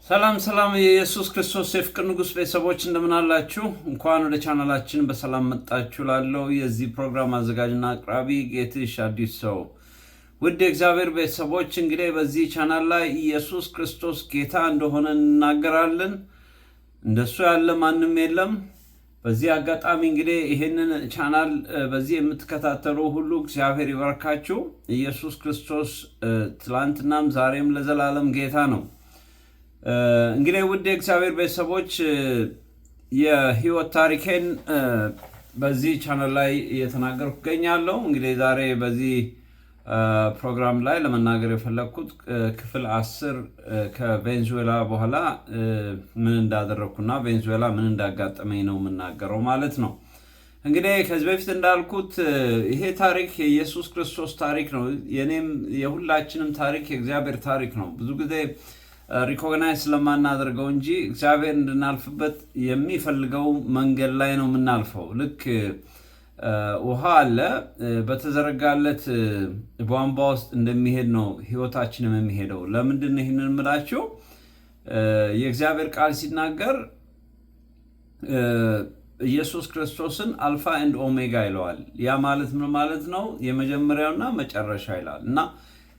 ሰላም ሰላም የኢየሱስ ክርስቶስ የፍቅር ንጉስ ቤተሰቦች እንደምን አላችሁ? እንኳን ወደ ቻናላችን በሰላም መጣችሁ ላለው የዚህ ፕሮግራም አዘጋጅና አቅራቢ ጌትሽ አዲስ ሰው። ውድ የእግዚአብሔር ቤተሰቦች እንግዲህ በዚህ ቻናል ላይ ኢየሱስ ክርስቶስ ጌታ እንደሆነ እናገራለን። እንደሱ ያለ ማንም የለም። በዚህ አጋጣሚ እንግዲህ ይሄንን ቻናል በዚህ የምትከታተሉ ሁሉ እግዚአብሔር ይባርካችሁ። ኢየሱስ ክርስቶስ ትላንትናም ዛሬም ለዘላለም ጌታ ነው። እንግዲህ ውድ የእግዚአብሔር ቤተሰቦች የህይወት ታሪኬን በዚህ ቻናል ላይ እየተናገርኩ እገኛለሁ። እንግዲህ ዛሬ በዚህ ፕሮግራም ላይ ለመናገር የፈለግኩት ክፍል 10 ከቬንዙዌላ በኋላ ምን እንዳደረግኩና ቬንዙዌላ ምን እንዳጋጠመኝ ነው የምናገረው ማለት ነው። እንግዲህ ከዚህ በፊት እንዳልኩት ይሄ ታሪክ የኢየሱስ ክርስቶስ ታሪክ ነው። የኔም የሁላችንም ታሪክ የእግዚአብሔር ታሪክ ነው። ብዙ ጊዜ ሪኮግናይዝ ስለማናደርገው እንጂ እግዚአብሔር እንድናልፍበት የሚፈልገው መንገድ ላይ ነው የምናልፈው። ልክ ውሃ አለ በተዘረጋለት ቧንቧ ውስጥ እንደሚሄድ ነው ህይወታችንም የሚሄደው። ለምንድን ነው ይህንን የምላችሁ? የእግዚአብሔር ቃል ሲናገር ኢየሱስ ክርስቶስን አልፋ ኤንድ ኦሜጋ ይለዋል። ያ ማለት ምን ማለት ነው? የመጀመሪያውና መጨረሻ ይላል። እና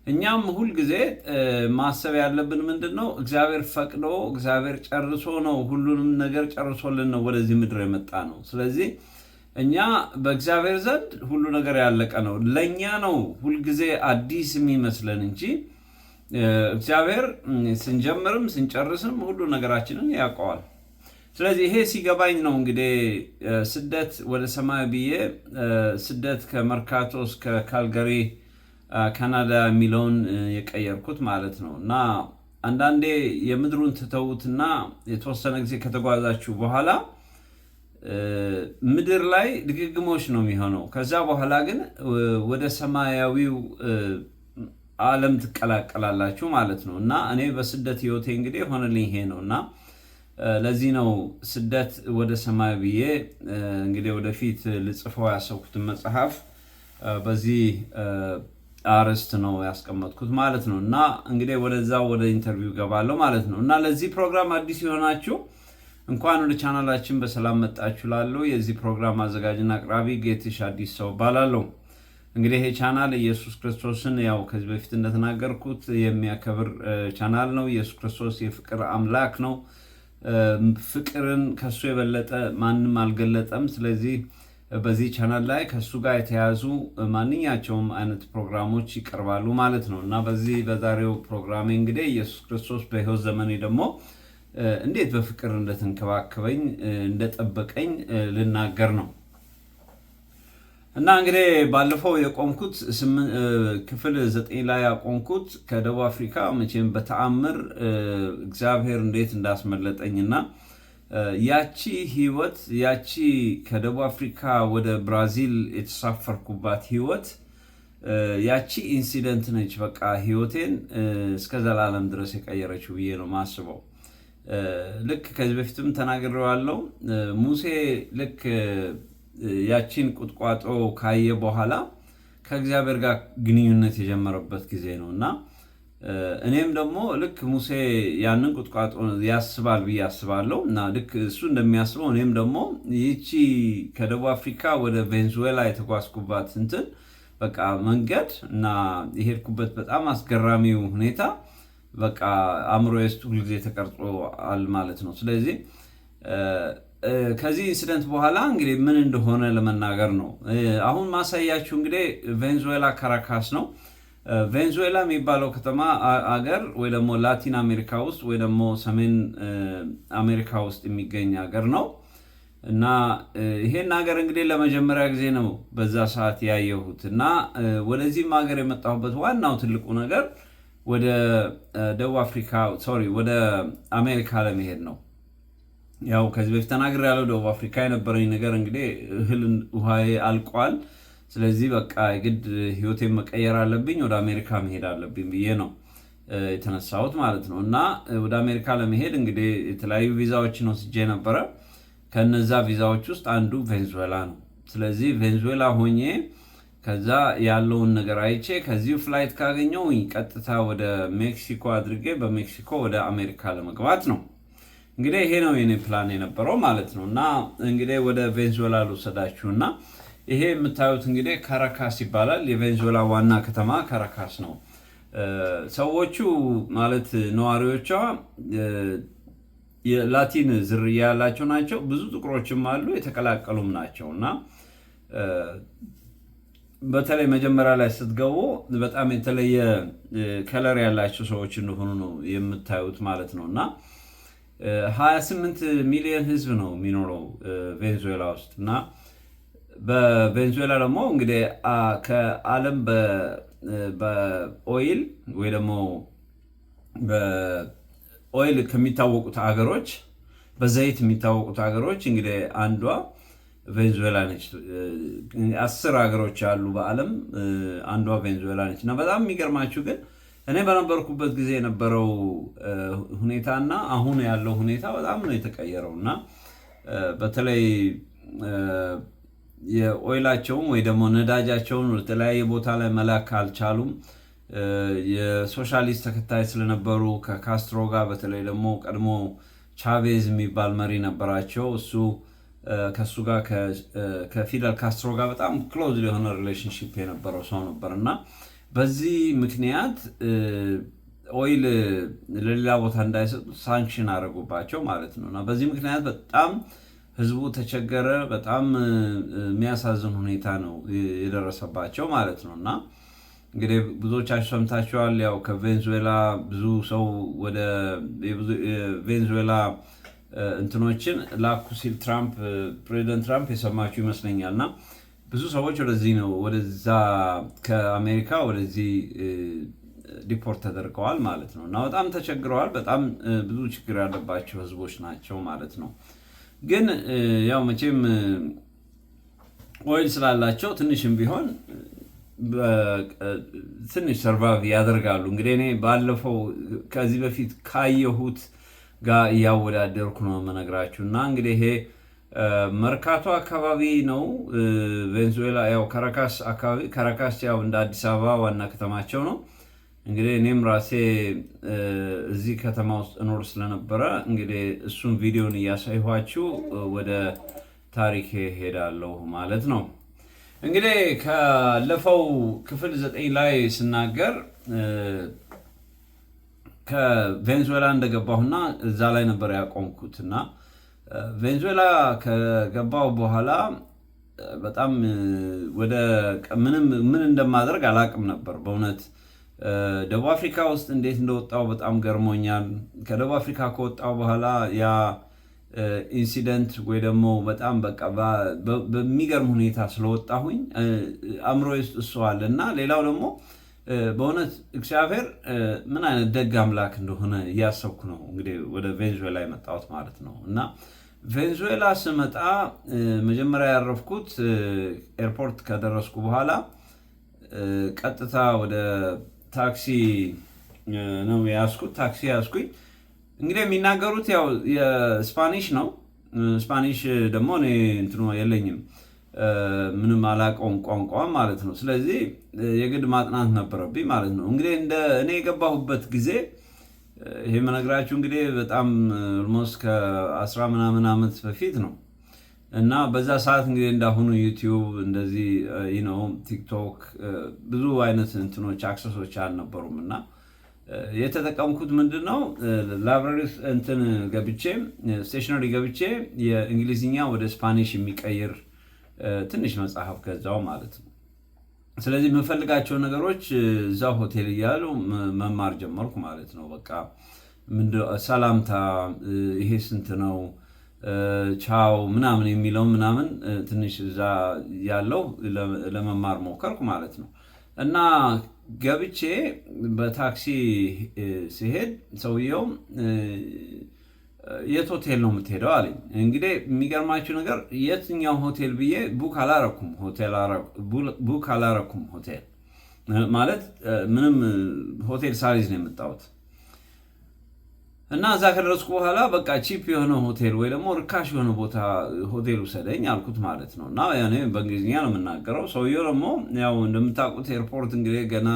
እኛም ሁል ጊዜ ማሰብ ያለብን ምንድነው? እግዚአብሔር ፈቅዶ እግዚአብሔር ጨርሶ ነው ሁሉንም ነገር ጨርሶልን ነው ወደዚህ ምድር የመጣ ነው። ስለዚህ እኛ በእግዚአብሔር ዘንድ ሁሉ ነገር ያለቀ ነው። ለኛ ነው ሁል ጊዜ አዲስ የሚመስለን እንጂ እግዚአብሔር ስንጀምርም ስንጨርስም ሁሉ ነገራችንን ያውቀዋል። ስለዚህ ይሄ ሲገባኝ ነው እንግዲህ ስደት ወደ ሰማይ ብዬ ስደት ከመርካቶ እስከ ካልጋሪ ካናዳ የሚለውን የቀየርኩት ማለት ነው። እና አንዳንዴ የምድሩን ትተውትና የተወሰነ ጊዜ ከተጓዛችሁ በኋላ ምድር ላይ ድግግሞች ነው የሚሆነው። ከዛ በኋላ ግን ወደ ሰማያዊው ዓለም ትቀላቀላላችሁ ማለት ነው። እና እኔ በስደት ህይወቴ እንግዲህ ሆነልኝ ይሄ ነው። እና ለዚህ ነው ስደት ወደ ሰማይ ብዬ እንግዲህ ወደፊት ልጽፈው ያሰብኩትን መጽሐፍ በዚህ አርስት ነው ያስቀመጥኩት ማለት ነው። እና እንግዲህ ወደ ኢንተርቪው ገባለሁ ማለት ነው። እና ለዚህ ፕሮግራም አዲስ የሆናችሁ እንኳን ወደ ቻናላችን በሰላም መጣችሁ ላለው የዚህ ፕሮግራም አዘጋጅና አቅራቢ ጌትሽ አዲስ ሰው ባላለው። እንግዲህ ይሄ ቻናል ኢየሱስ ክርስቶስን ያው ከዚህ በፊት እንደተናገርኩት የሚያከብር ቻናል ነው። ኢየሱስ ክርስቶስ የፍቅር አምላክ ነው። ፍቅርን ከሱ የበለጠ ማንም አልገለጠም። ስለዚህ በዚህ ቻናል ላይ ከሱ ጋር የተያዙ ማንኛቸውም አይነት ፕሮግራሞች ይቀርባሉ ማለት ነው። እና በዛሬው ፕሮግራሜ እንግዲህ ኢየሱስ ክርስቶስ በህይወት ዘመኔ ደግሞ እንዴት በፍቅር እንደተንከባከበኝ እንደጠበቀኝ ልናገር ነው። እና እንግዲህ ባለፈው የቆምኩት ክፍል 9 ላይ ያቆምኩት ከደቡብ አፍሪካ መቼም በተአምር እግዚአብሔር እንዴት እንዳስመለጠኝና ያቺ ህይወት ያቺ ከደቡብ አፍሪካ ወደ ብራዚል የተሳፈርኩባት ህይወት ያቺ ኢንሲደንት ነች በቃ ህይወቴን እስከ ዘላለም ድረስ የቀየረችው ብዬ ነው ማስበው። ልክ ከዚህ በፊትም ተናግሬዋለሁ። ሙሴ ልክ ያቺን ቁጥቋጦ ካየ በኋላ ከእግዚአብሔር ጋር ግንኙነት የጀመረበት ጊዜ ነው። እና እኔም ደግሞ ልክ ሙሴ ያንን ቁጥቋጦ ያስባል ብዬ አስባለሁ። እና ልክ እሱ እንደሚያስበው እኔም ደግሞ ይቺ ከደቡብ አፍሪካ ወደ ቬንዙዌላ የተጓዝኩባት እንትን በቃ መንገድ እና የሄድኩበት በጣም አስገራሚው ሁኔታ በቃ አእምሮዬ ውስጥ ሁልጊዜ ተቀርጾአል ማለት ነው። ስለዚህ ከዚህ ኢንሲደንት በኋላ እንግዲህ ምን እንደሆነ ለመናገር ነው አሁን ማሳያችሁ። እንግዲህ ቬንዙዌላ ካራካስ ነው። ቬንዙዌላ የሚባለው ከተማ አገር ወይ ደግሞ ላቲን አሜሪካ ውስጥ ወይ ደግሞ ሰሜን አሜሪካ ውስጥ የሚገኝ ሀገር ነው። እና ይሄን ሀገር እንግዲህ ለመጀመሪያ ጊዜ ነው በዛ ሰዓት ያየሁት። እና ወደዚህም ሀገር የመጣሁበት ዋናው ትልቁ ነገር ወደ ደቡብ አፍሪካ ወደ አሜሪካ ለመሄድ ነው። ያው ከዚህ በፊት ተናግሬያለሁ። ደቡብ አፍሪካ የነበረኝ ነገር እንግዲህ እህል ውሃዬ አልቋል። ስለዚህ በቃ ግድ ህይወቴን መቀየር አለብኝ፣ ወደ አሜሪካ መሄድ አለብኝ ብዬ ነው የተነሳሁት ማለት ነው። እና ወደ አሜሪካ ለመሄድ እንግዲህ የተለያዩ ቪዛዎችን ወስጄ ነበረ። ከነዛ ቪዛዎች ውስጥ አንዱ ቬንዙዌላ ነው። ስለዚህ ቬንዙዌላ ሆኜ ከዛ ያለውን ነገር አይቼ ከዚሁ ፍላይት ካገኘው ቀጥታ ወደ ሜክሲኮ አድርጌ በሜክሲኮ ወደ አሜሪካ ለመግባት ነው። እንግዲህ ይሄ ነው የኔ ፕላን የነበረው ማለት ነው። እና እንግዲህ ወደ ቬንዙዌላ ልወሰዳችሁና ይሄ የምታዩት እንግዲህ ካራካስ ይባላል። የቬንዙዌላ ዋና ከተማ ካራካስ ነው። ሰዎቹ ማለት ነዋሪዎቿ የላቲን ዝርያ ያላቸው ናቸው። ብዙ ጥቁሮችም አሉ፣ የተቀላቀሉም ናቸው። እና በተለይ መጀመሪያ ላይ ስትገቡ በጣም የተለየ ከለር ያላቸው ሰዎች እንደሆኑ ነው የምታዩት ማለት ነው። እና 28 ሚሊዮን ህዝብ ነው የሚኖረው ቬንዙዌላ ውስጥ። እና በቬንዙዌላ ደግሞ እንግዲህ ከዓለም በኦይል ወይ ደግሞ በኦይል ከሚታወቁት ሀገሮች፣ በዘይት የሚታወቁት ሀገሮች እንግዲህ አንዷ ቬንዙዌላ ነች። 10 ሀገሮች አሉ በዓለም፣ አንዷ ቬንዙዌላ ነች። እና በጣም የሚገርማችሁ ግን እኔ በነበርኩበት ጊዜ የነበረው ሁኔታና አሁን ያለው ሁኔታ በጣም ነው የተቀየረው። እና በተለይ የኦይላቸውን ወይ ደግሞ ነዳጃቸውን የተለያየ ቦታ ላይ መላክ አልቻሉም። የሶሻሊስት ተከታይ ስለነበሩ ከካስትሮ ጋር፣ በተለይ ደግሞ ቀድሞ ቻቬዝ የሚባል መሪ ነበራቸው። ከሱ ጋር ከፊደል ካስትሮ ጋር በጣም ክሎዝ የሆነ ሪሌሽንሽፕ የነበረው ሰው ነበር። እና በዚህ ምክንያት ኦይል ለሌላ ቦታ እንዳይሰጡ ሳንክሽን አደረጉባቸው ማለት ነው። እና በዚህ ምክንያት በጣም ህዝቡ ተቸገረ። በጣም የሚያሳዝን ሁኔታ ነው የደረሰባቸው ማለት ነው። እና እንግዲህ ብዙዎቻችሁ ሰምታችኋል። ያው ከቬንዙዌላ ብዙ ሰው ወደ ቬንዙዌላ እንትኖችን ላኩ ሲል ፕሬዚደንት ትራምፕ የሰማችሁ ይመስለኛል። እና ብዙ ሰዎች ወደዛ ከአሜሪካ ወደዚህ ዲፖርት ተደርገዋል ማለት ነው። እና በጣም ተቸግረዋል። በጣም ብዙ ችግር ያለባቸው ህዝቦች ናቸው ማለት ነው። ግን ያው መቼም ኦይል ስላላቸው ትንሽም ቢሆን ትንሽ ሰርቫይቭ ያደርጋሉ። እንግዲህ እኔ ባለፈው ከዚህ በፊት ካየሁት ጋር እያወዳደርኩ ነው የምነግራችሁ። እና እንግዲህ ይሄ መርካቶ አካባቢ ነው ቬንዙዌላ፣ ያው ካራካስ አካባቢ። ካራካስ ያው እንደ አዲስ አበባ ዋና ከተማቸው ነው። እንግዲህ እኔም ራሴ እዚህ ከተማ ውስጥ እኖር ስለነበረ እንግዲህ እሱን ቪዲዮን እያሳይኋችሁ ወደ ታሪክ ሄዳለሁ ማለት ነው። እንግዲህ ካለፈው ክፍል 9 ላይ ስናገር ከቬንዙዌላ እንደገባሁና እዛ ላይ ነበር ያቆምኩት። እና ቬንዙዌላ ከገባሁ በኋላ በጣም ምን እንደማደርግ አላቅም ነበር በእውነት። ደቡብ አፍሪካ ውስጥ እንዴት እንደወጣው በጣም ገርሞኛል። ከደቡብ አፍሪካ ከወጣው በኋላ ያ ኢንሲደንት ወይ ደግሞ በጣም በቃ በሚገርም ሁኔታ ስለወጣሁኝ አእምሮ ውስጥ እሱ አለ። እና ሌላው ደግሞ በእውነት እግዚአብሔር ምን አይነት ደግ አምላክ እንደሆነ እያሰብኩ ነው እንግዲህ ወደ ቬንዙዌላ የመጣሁት ማለት ነው። እና ቬንዙዌላ ስመጣ መጀመሪያ ያረፍኩት ኤርፖርት ከደረስኩ በኋላ ቀጥታ ወደ ታክሲ ነው የያዝኩት። ታክሲ ያዝኩኝ። እንግዲህ የሚናገሩት ያው የስፓኒሽ ነው። ስፓኒሽ ደግሞ እኔ እንትኑ የለኝም፣ ምንም አላውቀውም ቋንቋ ማለት ነው። ስለዚህ የግድ ማጥናት ነበረብኝ ማለት ነው። እንግዲህ እኔ የገባሁበት ጊዜ ይሄ መነግራችሁ እንግዲህ በጣም ኦልሞስት ከ10 ምናምን ዓመት በፊት ነው። እና በዛ ሰዓት እንግዲህ እንዳሁኑ ዩቲዩብ እንደዚህ ቲክቶክ ብዙ አይነት እንትኖች አክሰሶች አልነበሩም። እና የተጠቀምኩት ምንድነው ላይብራሪ እንትን ገብቼ ስቴሽነሪ ገብቼ የእንግሊዝኛ ወደ ስፓኒሽ የሚቀይር ትንሽ መጽሐፍ ገዛው ማለት ነው። ስለዚህ የምፈልጋቸው ነገሮች እዛው ሆቴል እያሉ መማር ጀመርኩ ማለት ነው። በቃ ሰላምታ፣ ይሄ ስንት ነው፣ ቻው ምናምን የሚለው ምናምን ትንሽ እዛ ያለው ለመማር ሞከርኩ ማለት ነው። እና ገብቼ በታክሲ ሲሄድ ሰውየው የት ሆቴል ነው የምትሄደው አለኝ። እንግዲህ የሚገርማችሁ ነገር የትኛው ሆቴል ብዬ ቡክ አላረኩም። ሆቴል ማለት ምንም ሆቴል ሳሪዝ ነው የመጣሁት። እና እዛ ከደረስኩ በኋላ በቃ ቺፕ የሆነ ሆቴል ወይ ደግሞ ርካሽ የሆነ ቦታ ሆቴል ውሰደኝ አልኩት ማለት ነው። እና ያኔ በእንግሊዝኛ ነው የምናገረው። ሰውየው ደግሞ ያው እንደምታውቁት ኤርፖርት እንግዲህ ገና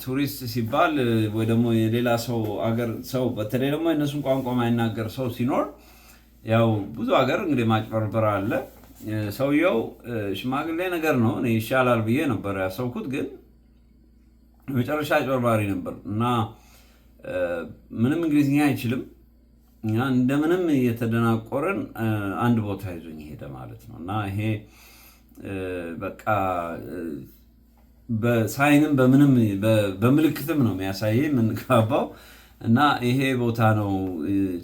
ቱሪስት ሲባል ወይ ደግሞ የሌላ ሰው አገር ሰው በተለይ ደግሞ የእነሱን ቋንቋ ማይናገር ሰው ሲኖር ያው ብዙ ሀገር እንግዲህ ማጭበርበር አለ። ሰውየው ሽማግሌ ነገር ነው። እኔ ይሻላል ብዬ ነበር ያሰብኩት፣ ግን መጨረሻ አጭበርባሪ ነበር እና ምንም እንግሊዝኛ አይችልም። እኛ እንደምንም እየተደናቆርን አንድ ቦታ ይዞኝ ሄደ ማለት ነው። እና ይሄ በቃ በሳይንም በምንም በምልክትም ነው የሚያሳየኝ የምንግባባው። እና ይሄ ቦታ ነው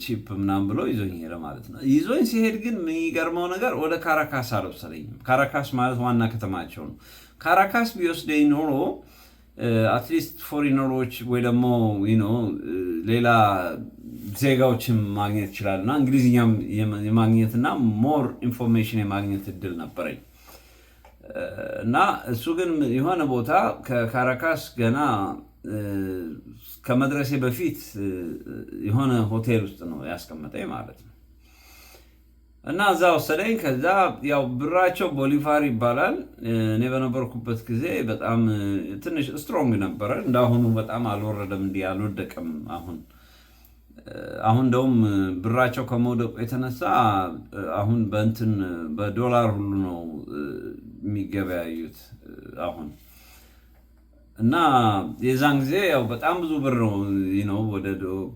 ቺፕ ምናምን ብሎ ይዞኝ ሄደ ማለት ነው። ይዞኝ ሲሄድ ግን የሚገርመው ነገር ወደ ካራካስ አልወሰደኝም። ካራካስ ማለት ዋና ከተማቸው ነው። ካራካስ ቢወስደኝ ኖሮ አትሊስት ፎሪነሮች ወይ ደግሞ ሌላ ዜጋዎችን ማግኘት ይችላል እና እንግሊዝኛም የማግኘትና ሞር ኢንፎርሜሽን የማግኘት እድል ነበረኝ። እና እሱ ግን የሆነ ቦታ ከካራካስ ገና ከመድረሴ በፊት የሆነ ሆቴል ውስጥ ነው ያስቀመጠኝ ማለት ነው። እና እዛ ወሰደኝ። ከዛ ያው ብራቸው ቦሊቫር ይባላል። እኔ በነበርኩበት ጊዜ በጣም ትንሽ ስትሮንግ ነበረ። እንዳሁኑ በጣም አልወረደም፣ እንዲህ አልወደቀም። አሁን እንደውም ብራቸው ከመውደቁ የተነሳ አሁን በዶላር ሁሉ ነው የሚገበያዩት አሁን። እና የዛን ጊዜ ያው በጣም ብዙ ብር ነው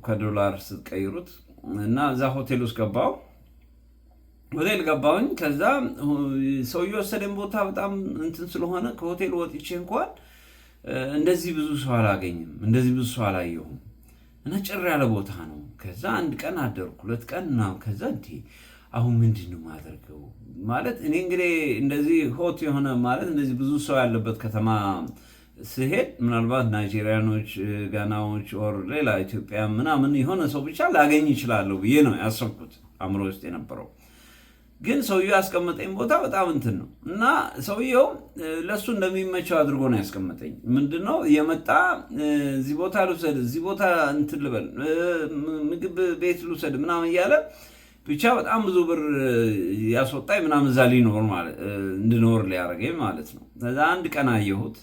ከዶላር ስትቀይሩት። እና እዛ ሆቴል ውስጥ ገባሁኝ። ከዛ ሰውዬው ወሰደኝ ቦታ በጣም እንትን ስለሆነ ከሆቴል ወጥቼ እንኳን እንደዚህ ብዙ ሰው አላገኝም፣ እንደዚህ ብዙ ሰው አላየሁም። እና ጭር ያለ ቦታ ነው። ከዛ አንድ ቀን አደርኩ፣ 2 ቀን ምናምን። ከዛ አሁን ምንድን ነው የማደርገው ማለት እኔ እንግዲህ እንደዚህ ሆት የሆነ ማለት እንደዚህ ብዙ ሰው ያለበት ከተማ ስሄድ ምናልባት ናይጄሪያኖች፣ ጋናዎች ኦር ሌላ ኢትዮጵያ ምናምን የሆነ ሰው ብቻ ላገኝ ይችላለሁ ብዬ ነው ያሰብኩት አእምሮ ውስጥ የነበረው። ግን ሰውየው ያስቀመጠኝ ቦታ በጣም እንትን ነው እና ሰውየው ለሱ እንደሚመቸው አድርጎ ነው ያስቀመጠኝ። ምንድነው የመጣ እዚህ ቦታ ልውሰድ፣ እዚህ ቦታ እንትን ልበል፣ ምግብ ቤት ልውሰድ ምናምን እያለ ብቻ በጣም ብዙ ብር ያስወጣኝ ምናምን እዛ እንድኖር ሊያደርገኝ ማለት ነው። ከዛ አንድ ቀን አየሁት።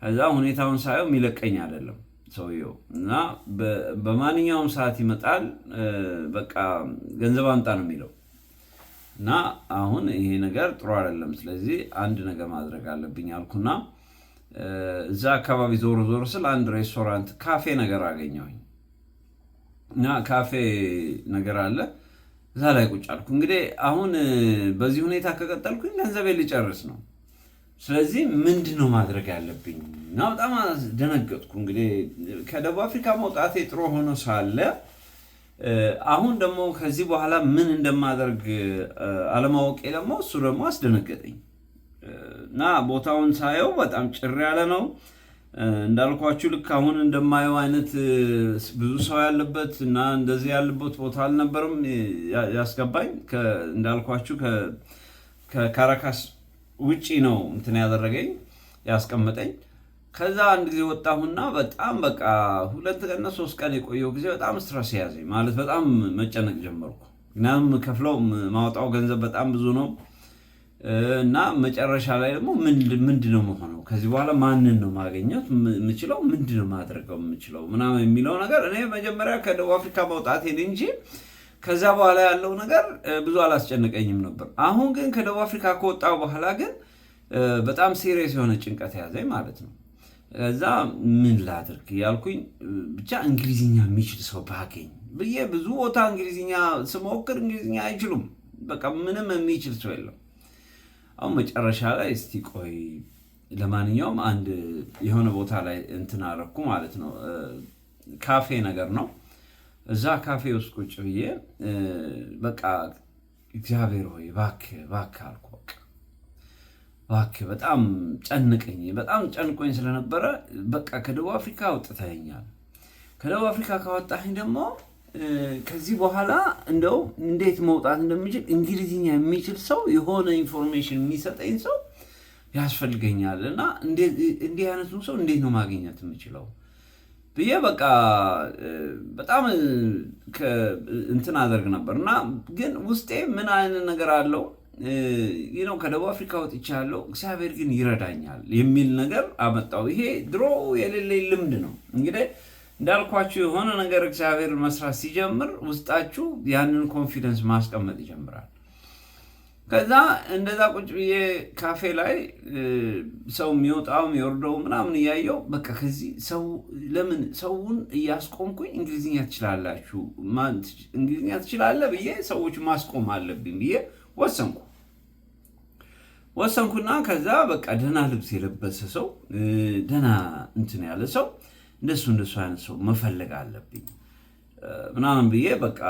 ከዛ ሁኔታውን ሳየው የሚለቀኝ አይደለም ሰውየው እና በማንኛውም ሰዓት ይመጣል። በቃ ገንዘብ አምጣ ነው የሚለው እና አሁን ይሄ ነገር ጥሩ አይደለም። ስለዚህ አንድ ነገር ማድረግ አለብኝ አልኩና እዛ አካባቢ ዞር ስል አንድ ሬስቶራንት ካፌ ነገር አገኘሁኝ እና ካፌ ነገር አለ። እዛ ላይ ቁጭ አልኩ። እንግዲህ አሁን በዚህ ሁኔታ ከቀጠልኩኝ ገንዘቤን ልጨርስ ነው። ስለዚህ ምንድነው ማድረግ ያለብኝ? እና በጣም ደነገጥኩ። እንግዲህ ከደቡብ አፍሪካ መውጣቴ ጥሩ ሆኖ ሳለ አሁን ደግሞ ከዚህ በኋላ ምን እንደማደርግ አለማወቄ ደግሞ እሱ ደግሞ አስደነገጠኝ። እና ቦታውን ሳየው በጣም ጭር ያለ ነው እንዳልኳችሁ። ልክ አሁን እንደማየው አይነት ብዙ ሰው ያለበት እና እንደዚህ ያለበት ቦታ አልነበረም ያስገባኝ። እንዳልኳችሁ ከካራካስ ውጪ ነው እንትን ያደረገኝ ያስቀመጠኝ። ከዛ አንድ ጊዜ ወጣሁና በጣም በቃ 2 ቀንና 3 ቀን የቆየው ጊዜ በጣም ስትረስ ያዘኝ። ማለት በጣም መጨነቅ ጀመርኩ። ምክንያቱም ከፍለው ማውጣው ገንዘብ በጣም ብዙ ነው እና መጨረሻ ላይ ደግሞ ምንድን ነው መሆነው? ከዚህ በኋላ ማንን ነው ማገኘት የምችለው? ምንድን ነው ማድረገው የምችለው ምናምን የሚለው ነገር እኔ መጀመሪያ ከደቡብ አፍሪካ መውጣቴን እንጂ ከዛ በኋላ ያለው ነገር ብዙ አላስጨነቀኝም ነበር። አሁን ግን ከደቡብ አፍሪካ ከወጣሁ በኋላ ግን በጣም ሲሪየስ የሆነ ጭንቀት ያዘኝ ማለት ነው። ከዛ ምን ላድርግ ያልኩኝ ብቻ እንግሊዝኛ የሚችል ሰው ባገኝ ብዬ ብዙ ቦታ እንግሊዝኛ ስሞክር እንግሊዝኛ አይችሉም። በቃ ምንም የሚችል ሰው የለም። አሁን መጨረሻ ላይ እስቲ ቆይ ለማንኛውም አንድ የሆነ ቦታ ላይ እንትን አደረኩ ማለት ነው። ካፌ ነገር ነው። እዛ ካፌ ውስጥ ቁጭ ብዬ በቃ እግዚአብሔር ሆይ እባክህ አልኩ። እባክህ በጣም ጨንቆኝ ስለነበረ በቃ ከደቡብ አፍሪካ አውጥተኸኛል። ከደቡብ አፍሪካ ካወጣኸኝ ደግሞ ከዚህ በኋላ እንደው እንዴት መውጣት እንደሚችል እንግሊዝኛ የሚችል ሰው የሆነ ኢንፎርሜሽን የሚሰጠኝ ሰው ያስፈልገኛል እና እንዲህ አይነቱን ሰው እንዴት ነው ማግኘት የምችለው ብዬ በቃ በጣም እንትን አደርግ ነበር እና ግን ውስጤ ምን አይነት ነገር አለው ነው ከደቡብ አፍሪካ ወጥቻለሁ፣ እግዚአብሔር ግን ይረዳኛል የሚል ነገር አመጣው። ይሄ ድሮ የሌለኝ ልምድ ነው። እንግዲህ እንዳልኳችሁ የሆነ ነገር እግዚአብሔር መስራት ሲጀምር ውስጣችሁ ያንን ኮንፊደንስ ማስቀመጥ ይጀምራል። ከዛ እንደዛ ቁጭ ብዬ ካፌ ላይ ሰው የሚወጣው የሚወርደው ምናምን እያየው በቃ ከዚህ ሰው ለምን ሰውን እያስቆምኩኝ እንግሊዝኛ ትችላላችሁ እንግሊዝኛ ትችላለህ ብዬ ሰዎች ማስቆም አለብኝ ብዬ ወሰንኩና ከዛ በቃ ደህና ልብስ የለበሰ ሰው ደህና እንትን ያለ ሰው እንደሱ አይነት ሰው መፈለግ አለብኝ ምናምን ብዬ በቃ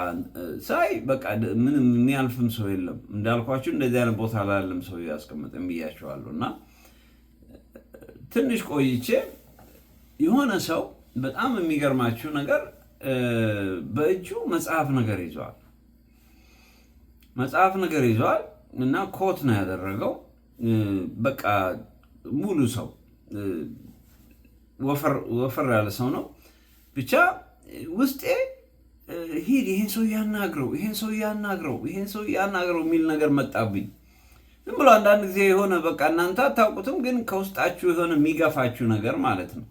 ሳይ በቃ ምንም የሚያልፍም ሰው የለም። እንዳልኳችሁ እንደዚህ አይነት ቦታ ላለም ሰው ያስቀምጥም ብያቸዋለሁ። እና ትንሽ ቆይቼ የሆነ ሰው በጣም የሚገርማችሁ ነገር በእጁ መጽሐፍ ነገር ይዟል እና ኮት ነው ያደረገው። በቃ ሙሉ ሰው ወፈር ያለ ሰው ነው። ብቻ ውስጤ ሂድ ይሄን ሰው ያናግረው የሚል ነገር መጣብኝ። ዝም ብሎ አንዳንድ ጊዜ የሆነ በቃ እናንተ አታውቁትም፣ ግን ከውስጣችሁ የሆነ የሚገፋችሁ ነገር ማለት ነው።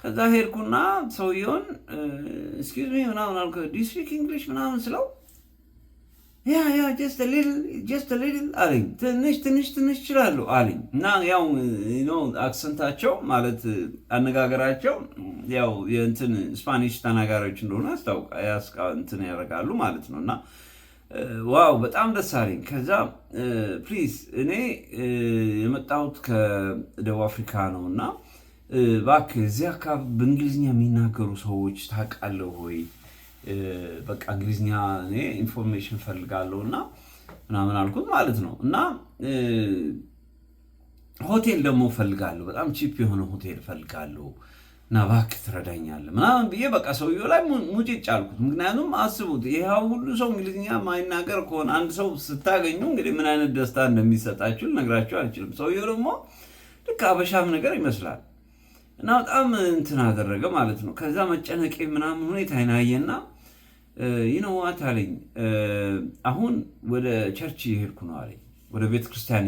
ከዛ ሄድኩና ሰውየውን ኤክስኪውዝ ሚ ምናምን አልኩ። ዱ ዩ ስፒክ እንግሊሽ ምናምን ስለው ያ ጀስት ሊትል አለኝ። ትንሽ እችላለሁ አለኝ። እና ያው አክሰንታቸው ማለት አነጋገራቸው ያው የእንትን ስፓኒሽ ተናጋሪዎች እንደሆነ እንትን ያደርጋሉ ማለት ነው። እና ዋው በጣም ደስ አለኝ። ከዛ ፕሊዝ እኔ የመጣሁት ከደቡብ አፍሪካ ነው እና እባክህ እዚህ አካባቢ በእንግሊዝኛ የሚናገሩ ሰዎች ታውቃለህ ወይ? በቃ እንግሊዝኛ እኔ ኢንፎርሜሽን ፈልጋለሁ እና ምናምን አልኩት ማለት ነው። እና ሆቴል ደግሞ ፈልጋለሁ፣ በጣም ቺፕ የሆነ ሆቴል ፈልጋለሁ እና እባክህ ትረዳኛለህ ምናምን ብዬ በቃ ሰውየው ላይ ሙጭጭ አልኩት። ምክንያቱም አስቡት ይሄው ሁሉ ሰው እንግሊዝኛ ማይናገር ከሆነ አንድ ሰው ስታገኙ እንግዲህ ምን አይነት ደስታ እንደሚሰጣችሁ ልነግራችሁ አልችልም። ሰውየው ደግሞ ልክ አበሻም ነገር ይመስላል እና በጣም እንትን አደረገ ማለት ነው። ከዛ መጨነቄ ምናምን ሁኔታ አይናየና ይነዋት አለኝ። አሁን ወደ ቸርች እየሄድኩ ነው አለኝ። ወደ ቤተክርስቲያን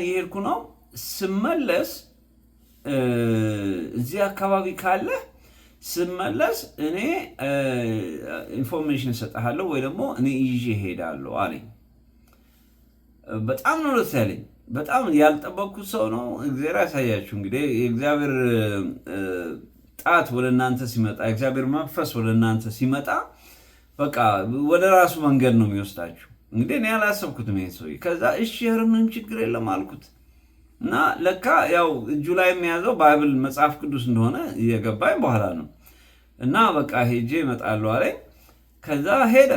እየሄድኩ ነው። ስመለስ እዚህ አካባቢ ካለ ስመለስ እኔ ኢንፎርሜሽን ሰጥሃለሁ ወይ ደግሞ እኔ ይዤ እሄዳለሁ አለኝ። በጣም ነው ደስ ያለኝ። በጣም ያልጠበቅኩት ሰው ነው። እግዚአብሔር ያሳያችሁ። እንግዲህ የእግዚአብሔር ጣት ወደ እናንተ ሲመጣ፣ የእግዚአብሔር መንፈስ ወደ እናንተ ሲመጣ በቃ ወደ ራሱ መንገድ ነው የሚወስዳችሁ። እንግዲህ እኔ ያላሰብኩትም ይሄ ሰው። ከዛ እሺ ምንም ችግር የለም አልኩት እና ለካ ያው እጁ ላይ የሚያዘው ባይብል መጽሐፍ ቅዱስ እንደሆነ እየገባኝ በኋላ ነው። እና በቃ ሄጄ እመጣለሁ አለኝ። ከዛ ሄደ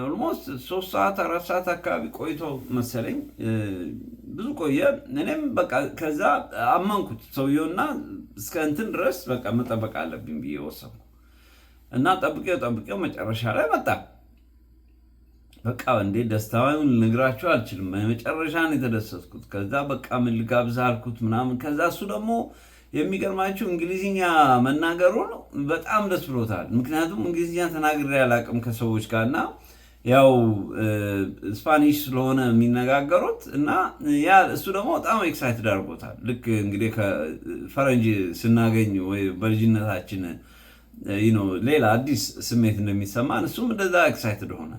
ኦልሞስት 3 ሰዓት 4 ሰዓት አካባቢ ቆይቶ መሰለኝ ብዙ ቆየ። እኔም በቃ ከዛ አመንኩት ሰውየውና እስከ እንትን ድረስ በቃ መጠበቅ አለብኝ ብዬ ወሰንኩ እና ጠብቄው መጨረሻ ላይ መጣ። በቃ እንዴት ደስታውን ልነግራችሁ አልችልም። መጨረሻ ነው የተደሰትኩት። ከዛ በቃ ምን ልጋብዝህ አልኩት ምናምን። ከዛ እሱ ደግሞ የሚገርማችሁ እንግሊዝኛ መናገሩን በጣም ደስ ብሎታል። ምክንያቱም እንግሊዝኛ ተናግሬ አላውቅም ከሰዎች ጋር እና ያው ስፓኒሽ ስለሆነ የሚነጋገሩት እና ያ እሱ ደግሞ በጣም ኤክሳይትድ አድርጎታል። ልክ እንግዲህ ከፈረንጅ ስናገኝ ወይ በልጅነታችን ሌላ አዲስ ስሜት እንደሚሰማን እሱም እንደዛ ኤክሳይትድ ሆነ።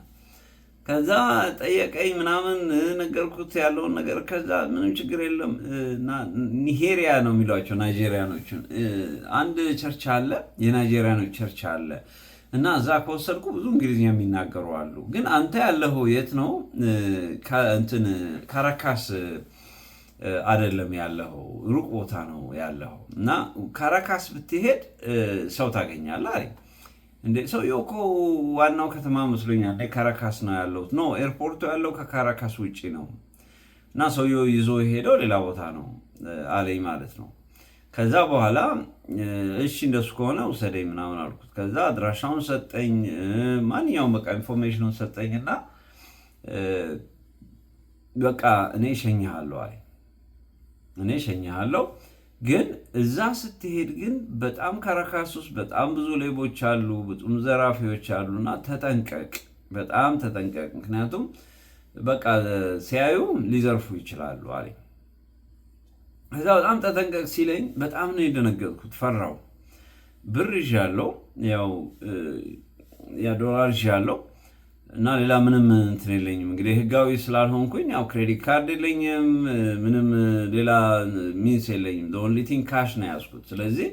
ከዛ ጠየቀኝ ምናምን ነገርኩት ያለውን ነገር። ከዛ ምንም ችግር የለም ኒሄሪያ ነው የሚሏቸው ናይጄሪያኖች፣ አንድ ቸርች አለ የናይጄሪያኖች ቸርች አለ እና እዛ ከወሰድኩ ብዙ እንግሊዝኛ የሚናገሩ አሉ። ግን አንተ ያለኸው የት ነው? ካራካስ አይደለም ያለኸው፣ ሩቅ ቦታ ነው ያለኸው እና ካራካስ ብትሄድ ሰው ታገኛለህ አለኝ። እንዴ ሰውየው እኮ ዋናው ከተማ መስሎኛል። ካራካስ ነው ያለው። ኖ ኤርፖርቱ ያለው ከካራካስ ውጪ ነው እና ሰውየው ይዞ ሄደው ሌላ ቦታ ነው አለኝ ማለት ነው። ከዛ በኋላ እሺ እንደሱ ከሆነ ውሰደኝ ምናምን አልኩት። ከዛ አድራሻውን ሰጠኝ፣ ማንኛውም በቃ ኢንፎርሜሽኑን ሰጠኝና በቃ እኔ እሸኝሃለሁ አለኝ። ግን እዛ ስትሄድ ግን በጣም ካራካስ ውስጥ በጣም ብዙ ሌቦች አሉ፣ ብዙም ዘራፊዎች አሉና ተጠንቀቅ፣ በጣም ተጠንቀቅ፣ ምክንያቱም በቃ ሲያዩ ሊዘርፉ ይችላሉ አለኝ። ከዛ በጣም ተጠንቀቅ ሲለኝ በጣም ነው የደነገጥኩት፣ ፈራው። ብር ይዣለሁ፣ ያ ዶላር ይዣለሁ እና ሌላ ምንም እንትን የለኝም። እንግዲህ ህጋዊ ስላልሆንኩኝ ያው ክሬዲት ካርድ የለኝም፣ ምንም ሌላ ሚንስ የለኝም። ኦንሊ ቲንግ ካሽ ነው ያዝኩት። ስለዚህ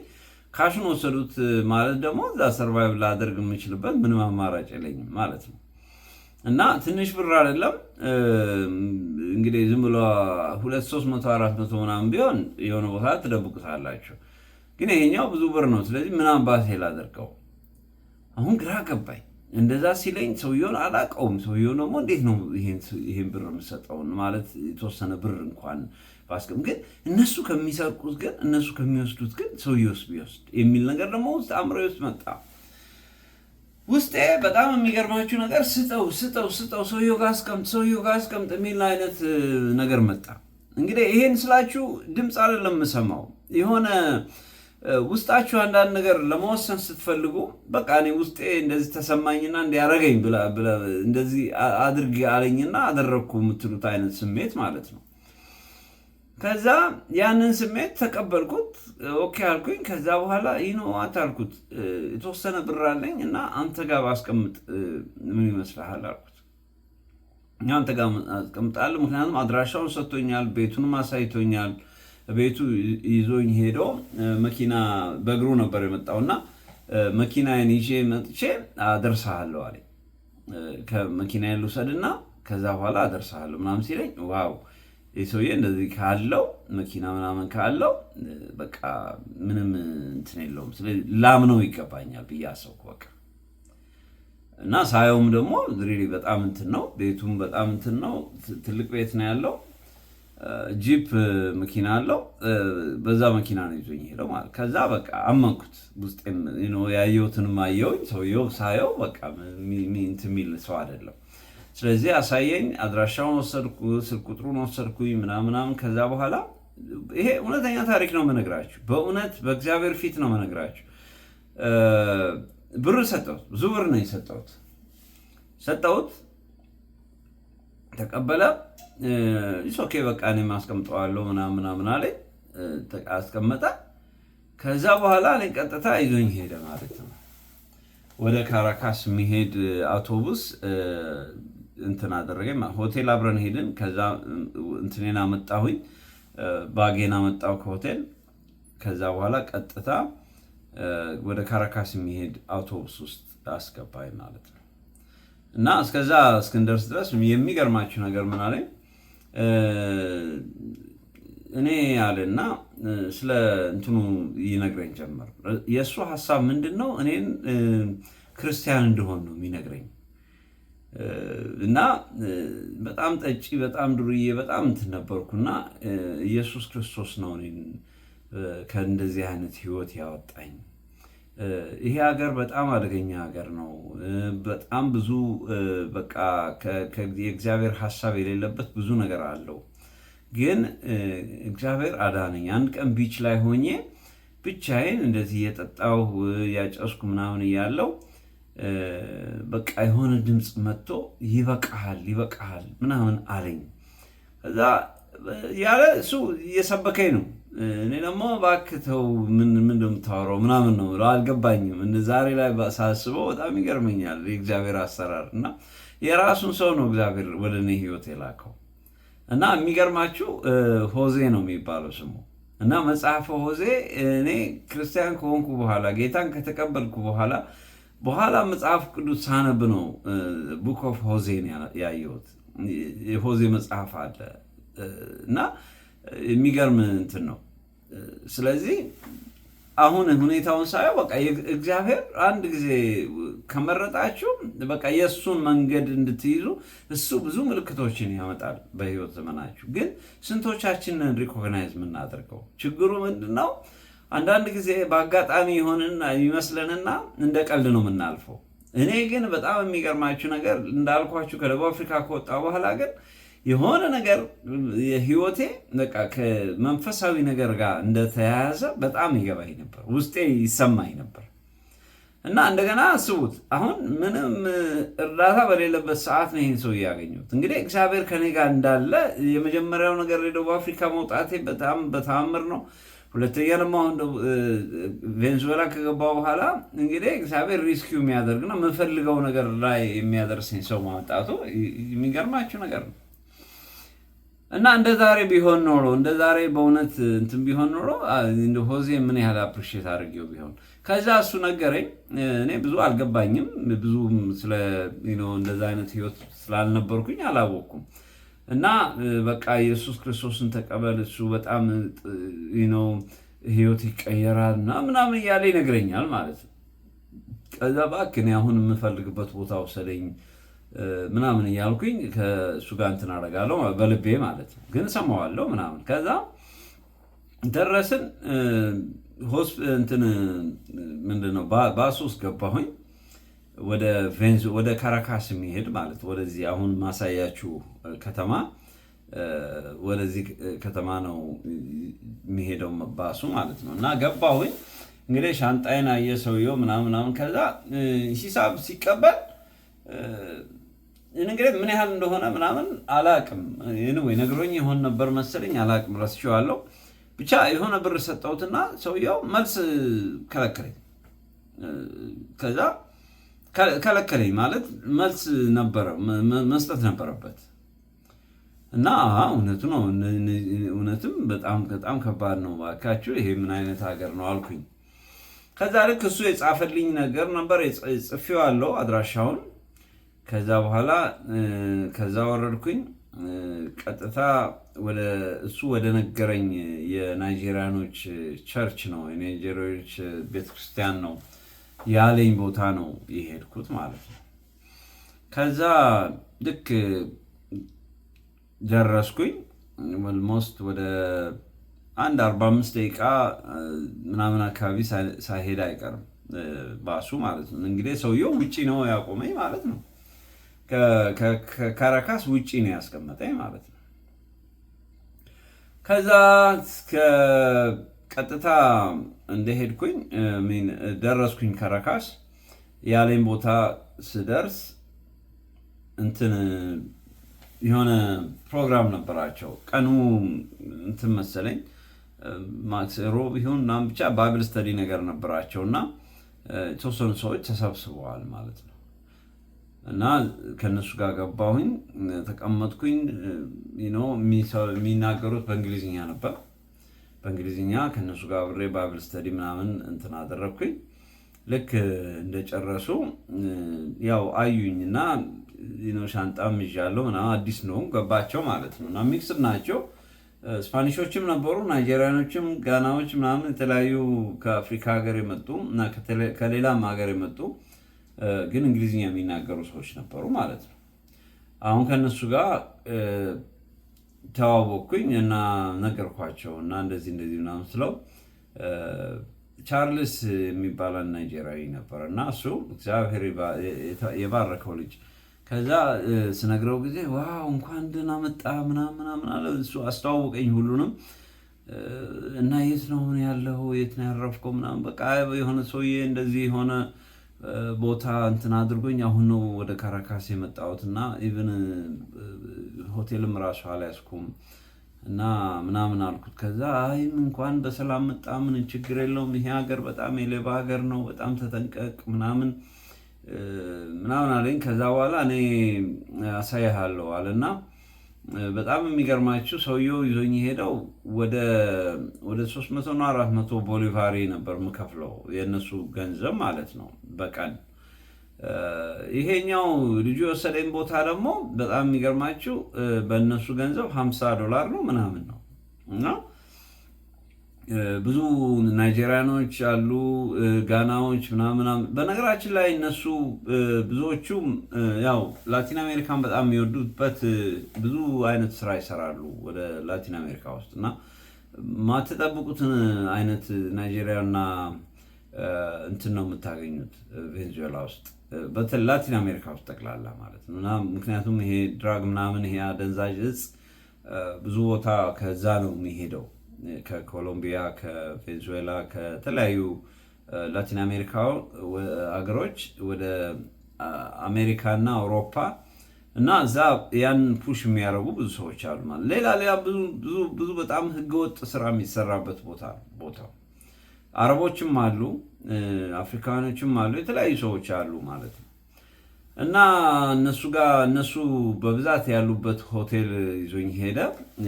ካሽን ወሰዱት ማለት ደግሞ እዛ ሰርቫይቭ ላደርግ የምችልበት ምንም አማራጭ የለኝም ማለት ነው። እና ትንሽ ብር አይደለም እንግዲህ ዝም ብሎ 200፣ 300፣ 400 ምናምን ቢሆን የሆነ ቦታ ትደብቁታላችሁ። ግን ይሄኛው ብዙ ብር ነው። ስለዚህ ምን አባቴ ላደርገው? አሁን ግራ ገባኝ። እንደዛ ሲለኝ ሰውየውን አላውቀውም። ሰውየው ደግሞ እንዴት ነው ይሄን ብር የምሰጠውን ማለት የተወሰነ ብር እንኳን ባስቀም፣ ግን እነሱ ከሚሰርቁት ግን እነሱ ከሚወስዱት ግን ሰውየውስ ቢወስድ የሚል ነገር ደግሞ ውስጥ አእምሮዬ ውስጥ መጣ። ውስጤ በጣም የሚገርማችሁ ነገር ስጠው ሰውየው ጋር አስቀምጥ የሚል አይነት ነገር መጣ። እንግዲህ ይሄን ስላችሁ ድምፅ አይደለም የምሰማው፣ የሆነ ውስጣችሁ አንዳንድ ነገር ለመወሰን ስትፈልጉ በቃ እኔ ውስጤ እንደዚህ ተሰማኝና እንዲያረገኝ እንደዚህ አድርግ አለኝና አደረግኩ የምትሉት አይነት ስሜት ማለት ነው። ከዛ ያንን ስሜት ተቀበልኩት፣ ኦኬ አልኩኝ። ከዛ በኋላ ይኖዋት አልኩት፣ የተወሰነ ብር አለኝ እና አንተ ጋር ባስቀምጥ ምን ይመስልሃል አልኩት። አንተ ጋር አስቀምጣለሁ፣ ምክንያቱም አድራሻውን ሰጥቶኛል፣ ቤቱንም አሳይቶኛል። ቤቱ ይዞኝ ሄዶ መኪና በእግሩ ነበር የመጣውና መኪናዬን ይዤ መጥቼ አደርሳለሁ አለኝ። ከመኪናዬን ልውሰድና ከዛ በኋላ አደርሳለሁ ምናምን ሲለኝ ዋው የሰውዬ እንደዚህ ካለው መኪና ምናምን ካለው በቃ ምንም እንትን የለውም፣ ስለዚህ ላምነው ይገባኛል ብዬ አሰብኩ በቃ። እና ሳየውም ደግሞ ሪሊ በጣም እንትን ነው፣ ቤቱም በጣም እንትን ነው፣ ትልቅ ቤት ነው ያለው፣ ጂፕ መኪና አለው። በዛ መኪና ነው ይዞኝ ሄደው ማለት። ከዛ በቃ አመንኩት፣ ውስጤም ያየሁትንም አየሁኝ። ሰውየው ሳየው በቃ እንትን የሚል ሰው አይደለም። ስለዚህ አሳየኝ፣ አድራሻውን ወሰድኩ፣ ስልክ ቁጥሩን ወሰድኩኝ ምናምን። ከዛ በኋላ ይሄ እውነተኛ ታሪክ ነው የምነግራችሁ፣ በእውነት በእግዚአብሔር ፊት ነው የምነግራችሁ። ብር ሰጠሁት፣ ብዙ ብር ነው ሰጠሁት፣ ተቀበለ። ኦኬ በቃ እኔ ማስቀምጠዋለሁ ምናምን አለኝ፣ አስቀመጠ። ከዛ በኋላ እኔ ቀጥታ ይዞኝ ሄደ ማለት ነው ወደ ካራካስ የሚሄድ አውቶቡስ እንትን አደረገኝ። ሆቴል አብረን ሄድን። ከዛ እንትኔን አመጣሁኝ፣ ባጌን አመጣሁ ከሆቴል። ከዛ በኋላ ቀጥታ ወደ ካራካስ የሚሄድ አውቶቡስ ውስጥ አስገባኝ ማለት ነው። እና እስከዛ እስክንደርስ ድረስ የሚገርማችሁ ነገር ምን አለኝ፣ እኔ አለና ስለ እንትኑ ይነግረኝ ጀመር። የእሱ ሀሳብ ምንድን ነው? እኔን ክርስቲያን እንደሆን ነው የሚነግረኝ። እና በጣም ጠጪ፣ በጣም ዱርዬ፣ በጣም እንትን ነበርኩና ኢየሱስ ክርስቶስ ነው እኔን ከእንደዚህ አይነት ህይወት ያወጣኝ። ይሄ ሀገር በጣም አደገኛ ሀገር ነው። በጣም ብዙ በቃ የእግዚአብሔር ሀሳብ የሌለበት ብዙ ነገር አለው። ግን እግዚአብሔር አዳነኝ። አንድ ቀን ቢች ላይ ሆኜ ብቻዬን እንደዚህ እየጠጣሁ ያጨስኩ ምናምን እያለው በቃ የሆነ ድምፅ መጥቶ ይበቃሃል ምናምን አለኝ። ከዛ ያለ እሱ እየሰበከኝ ነው። እኔ ደግሞ እባክህ ተው ምን እንደምታወራው ምናምን ነው አልገባኝም። ዛሬ ላይ ሳስበው በጣም ይገርመኛል የእግዚአብሔር አሰራር እና የራሱን ሰው ነው እግዚአብሔር ወደ እኔ ህይወት የላከው። እና የሚገርማችሁ ሆዜ ነው የሚባለው ስሙ። እና መጽሐፈ ሆዜ እኔ ክርስቲያን ከሆንኩ በኋላ ጌታን ከተቀበልኩ በኋላ መጽሐፍ ቅዱስ ሳነብ ነው ቡክ ኦፍ ሆዜን ያየሁት። የሆዜ መጽሐፍ አለ እና የሚገርም እንትን ነው። ስለዚህ አሁን ሁኔታውን ሳየው በቃ እግዚአብሔር አንድ ጊዜ ከመረጣችሁ በቃ የእሱን መንገድ እንድትይዙ እሱ ብዙ ምልክቶችን ያመጣል በህይወት ዘመናችሁ። ግን ስንቶቻችንን ሪኮግናይዝ የምናደርገው? ችግሩ ምንድን ነው? አንዳንድ ጊዜ በአጋጣሚ ይሆንና ይመስለንና እንደ ቀልድ ነው የምናልፈው። እኔ ግን በጣም የሚገርማችሁ ነገር እንዳልኳችሁ ከደቡብ አፍሪካ ከወጣ በኋላ ግን የሆነ ነገር የህይወቴ በቃ ከመንፈሳዊ ነገር ጋር እንደተያያዘ በጣም ይገባኝ ነበር፣ ውስጤ ይሰማኝ ነበር። እና እንደገና አስቡት፣ አሁን ምንም እርዳታ በሌለበት ሰዓት ነው ይህን ሰው እያገኘሁት። እንግዲህ እግዚአብሔር ከኔ ጋር እንዳለ የመጀመሪያው ነገር የደቡብ አፍሪካ መውጣቴ በጣም በተአምር ነው። ሁለተኛ ደግሞ አሁን ቬንዙዌላ ከገባሁ በኋላ እንግዲህ እግዚአብሔር ሪስኪው የሚያደርግና የምፈልገው ነገር ላይ የሚያደርሰኝ ሰው ማምጣቱ የሚገርማችሁ ነገር ነው። እና እንደ ዛሬ ቢሆን ኖሮ እንደ ዛሬ በእውነት እንትን ቢሆን ኖሮ እንደ ሆዜ ምን ያህል አፕሪሼት አድርጌው ቢሆን። ከዛ እሱ ነገረኝ። እኔ ብዙ አልገባኝም፣ ብዙ ስለ እንደዛ አይነት ህይወት ስላልነበርኩኝ አላወቅኩም። እና በቃ ኢየሱስ ክርስቶስን ተቀበል፣ እሱ በጣም ህይወት ይቀየራል እና ምናምን እያለ ይነግረኛል ማለት ነው። ከዛ እባክህ እኔ አሁን የምፈልግበት ቦታ ወሰደኝ ምናምን እያልኩኝ ከእሱ ጋር እንትን አደርጋለሁ በልቤ ማለት ነው። ግን ሰማዋለሁ ምናምን። ከዛ ደረስን። እንትን ምንድነው ባስ ውስጥ ገባሁኝ ወደ ካራካስ የሚሄድ ማለት ወደዚህ አሁን ማሳያችሁ ከተማ ወደዚህ ከተማ ነው የሚሄደው ባሱ ማለት ነው። እና ገባሁኝ እንግዲህ ሻንጣዬን አየ ሰውየው ምናምን። ከዛ ሂሳብ ሲቀበል እንግዲህ ምን ያህል እንደሆነ ምናምን አላቅም፣ ወይ ነግሮኝ ይሆን ነበር መሰለኝ፣ አላቅም፣ ረስቼዋለሁ። ብቻ የሆነ ብር ሰጠሁትና ሰውየው መልስ ከለከለኝ። ከዛ ከለከለኝ ማለት መልስ ነበረ መስጠት ነበረበት። እና እውነቱ ነው፣ እውነትም በጣም ከባድ ነው፣ እባካችሁ ይሄ ምን አይነት ሀገር ነው አልኩኝ። ከዛ ልክ እሱ የጻፈልኝ ነገር ነበር፣ ጽፌዋለሁ አድራሻውን። ከዛ በኋላ ከዛ ወረድኩኝ ቀጥታ እሱ ወደ ነገረኝ የናይጄሪያኖች ቸርች ነው፣ የናይጄሪያኖች ቤተክርስቲያን ነው ያለኝ ቦታ ነው የሄድኩት ማለት ነው። ከዛ ልክ ደረስኩኝ። ኦልሞስት ወደ 45 ደቂቃ ምናምን አካባቢ ሳይሄድ አይቀርም ባሱ ማለት ነው። እንግዲህ ሰውየው ውጪ ነው ያቆመኝ ማለት ነው። ከካራካስ ውጪ ነው ያስቀመጠኝ ማለት ነው። ከዛ ቀጥታ እንደሄድኩኝ ደረስኩኝ ካራካስ። ያለኝ ቦታ ስደርስ እንትን የሆነ ፕሮግራም ነበራቸው። ቀኑ እንትን መሰለኝ ሮብ ይሁን ምናምን ብቻ ባይብል ስተዲ ነገር ነበራቸው እና የተወሰኑ ሰዎች ተሰብስበዋል ማለት ነው። እና ከነሱ ጋር ገባሁኝ፣ ተቀመጥኩኝ። የሚናገሩት በእንግሊዝኛ ነበር። በእንግሊዝኛ ከነሱ ጋር አብሬ ባይብል ስተዲ ምናምን እንትን አደረግኩኝ። ልክ እንደጨረሱ ያው አዩኝ እና ሻንጣም ይዣለሁ ምናምን፣ አዲስ ነው ገባቸው ማለት ነው። እና ሚክስድ ናቸው፣ ስፓኒሾችም ነበሩ፣ ናይጄሪያኖችም፣ ጋናዎች ምናምን የተለያዩ ከአፍሪካ ሀገር የመጡ እና ከሌላም ሀገር የመጡ ግን እንግሊዝኛ የሚናገሩ ሰዎች ነበሩ ማለት ነው። አሁን ከነሱ ጋር ተዋወቅኩኝ እና ነገርኳቸው እና እንደዚህ ምናምን ስለው ቻርልስ የሚባል ናይጄሪያዊ ነበር እና እሱ እግዚአብሔር የባረከው ልጅ። ከዛ ስነግረው ጊዜ ዋው እንኳን ደህና መጣ ምናምን አለ። እሱ አስተዋወቀኝ ሁሉንም እና የት ነው ያለው የት ነው ያረፍከው ምናምን በቃ የሆነ ሰውዬ እንደዚህ የሆነ ቦታ እንትን አድርጎኝ አሁን ነው ወደ ካራካስ የመጣሁት እና ኢቭን ሆቴልም ራሱ አልያዝኩም እና ምናምን አልኩት። ከዛ አይ እንኳን በሰላም መጣ ምን ችግር የለውም፣ ይሄ ሀገር በጣም የሌባ ሀገር ነው፣ በጣም ተጠንቀቅ ምናምን አለኝ። ከዛ በኋላ እኔ አሳይሃለሁ አለና በጣም የሚገርማችሁ ሰውየው ይዞኝ ሄደው ወደ 300 እና 400 ቦሊቫሪ ነበር የምከፍለው የእነሱ ገንዘብ ማለት ነው በቀን። ይሄኛው ልጁ የወሰደኝ ቦታ ደግሞ በጣም የሚገርማችሁ በእነሱ ገንዘብ $50 ነው ምናምን ነው። እና ብዙ ናይጄሪያኖች አሉ፣ ጋናዎች ምናምን። በነገራችን ላይ እነሱ ብዙዎቹ ያው ላቲን አሜሪካን በጣም የሚወዱበት ብዙ አይነት ስራ ይሰራሉ ወደ ላቲን አሜሪካ ውስጥ እና ማትጠብቁትን አይነት ናይጄሪያና እንትን ነው የምታገኙት ቬንዙዌላ ውስጥ በተለይ ላቲን አሜሪካ ውስጥ ጠቅላላ ማለት ነው። እና ምክንያቱም ይሄ ድራግ ምናምን ይሄ አደንዛዥ እጽ ብዙ ቦታ ከዛ ነው የሚሄደው ከኮሎምቢያ፣ ከቬንዙዌላ፣ ከተለያዩ ላቲን አሜሪካ ሀገሮች ወደ አሜሪካና አውሮፓ እና እዛ ያን ፑሽ የሚያደርጉ ብዙ ሰዎች አሉ ማለት። ሌላ ብዙ በጣም ህገወጥ ስራ የሚሰራበት ቦታው አረቦችም አሉ፣ አፍሪካኖችም አሉ፣ የተለያዩ ሰዎች አሉ ማለት ነው። እና እነሱ በብዛት ያሉበት ሆቴል ይዞኝ ሄደ።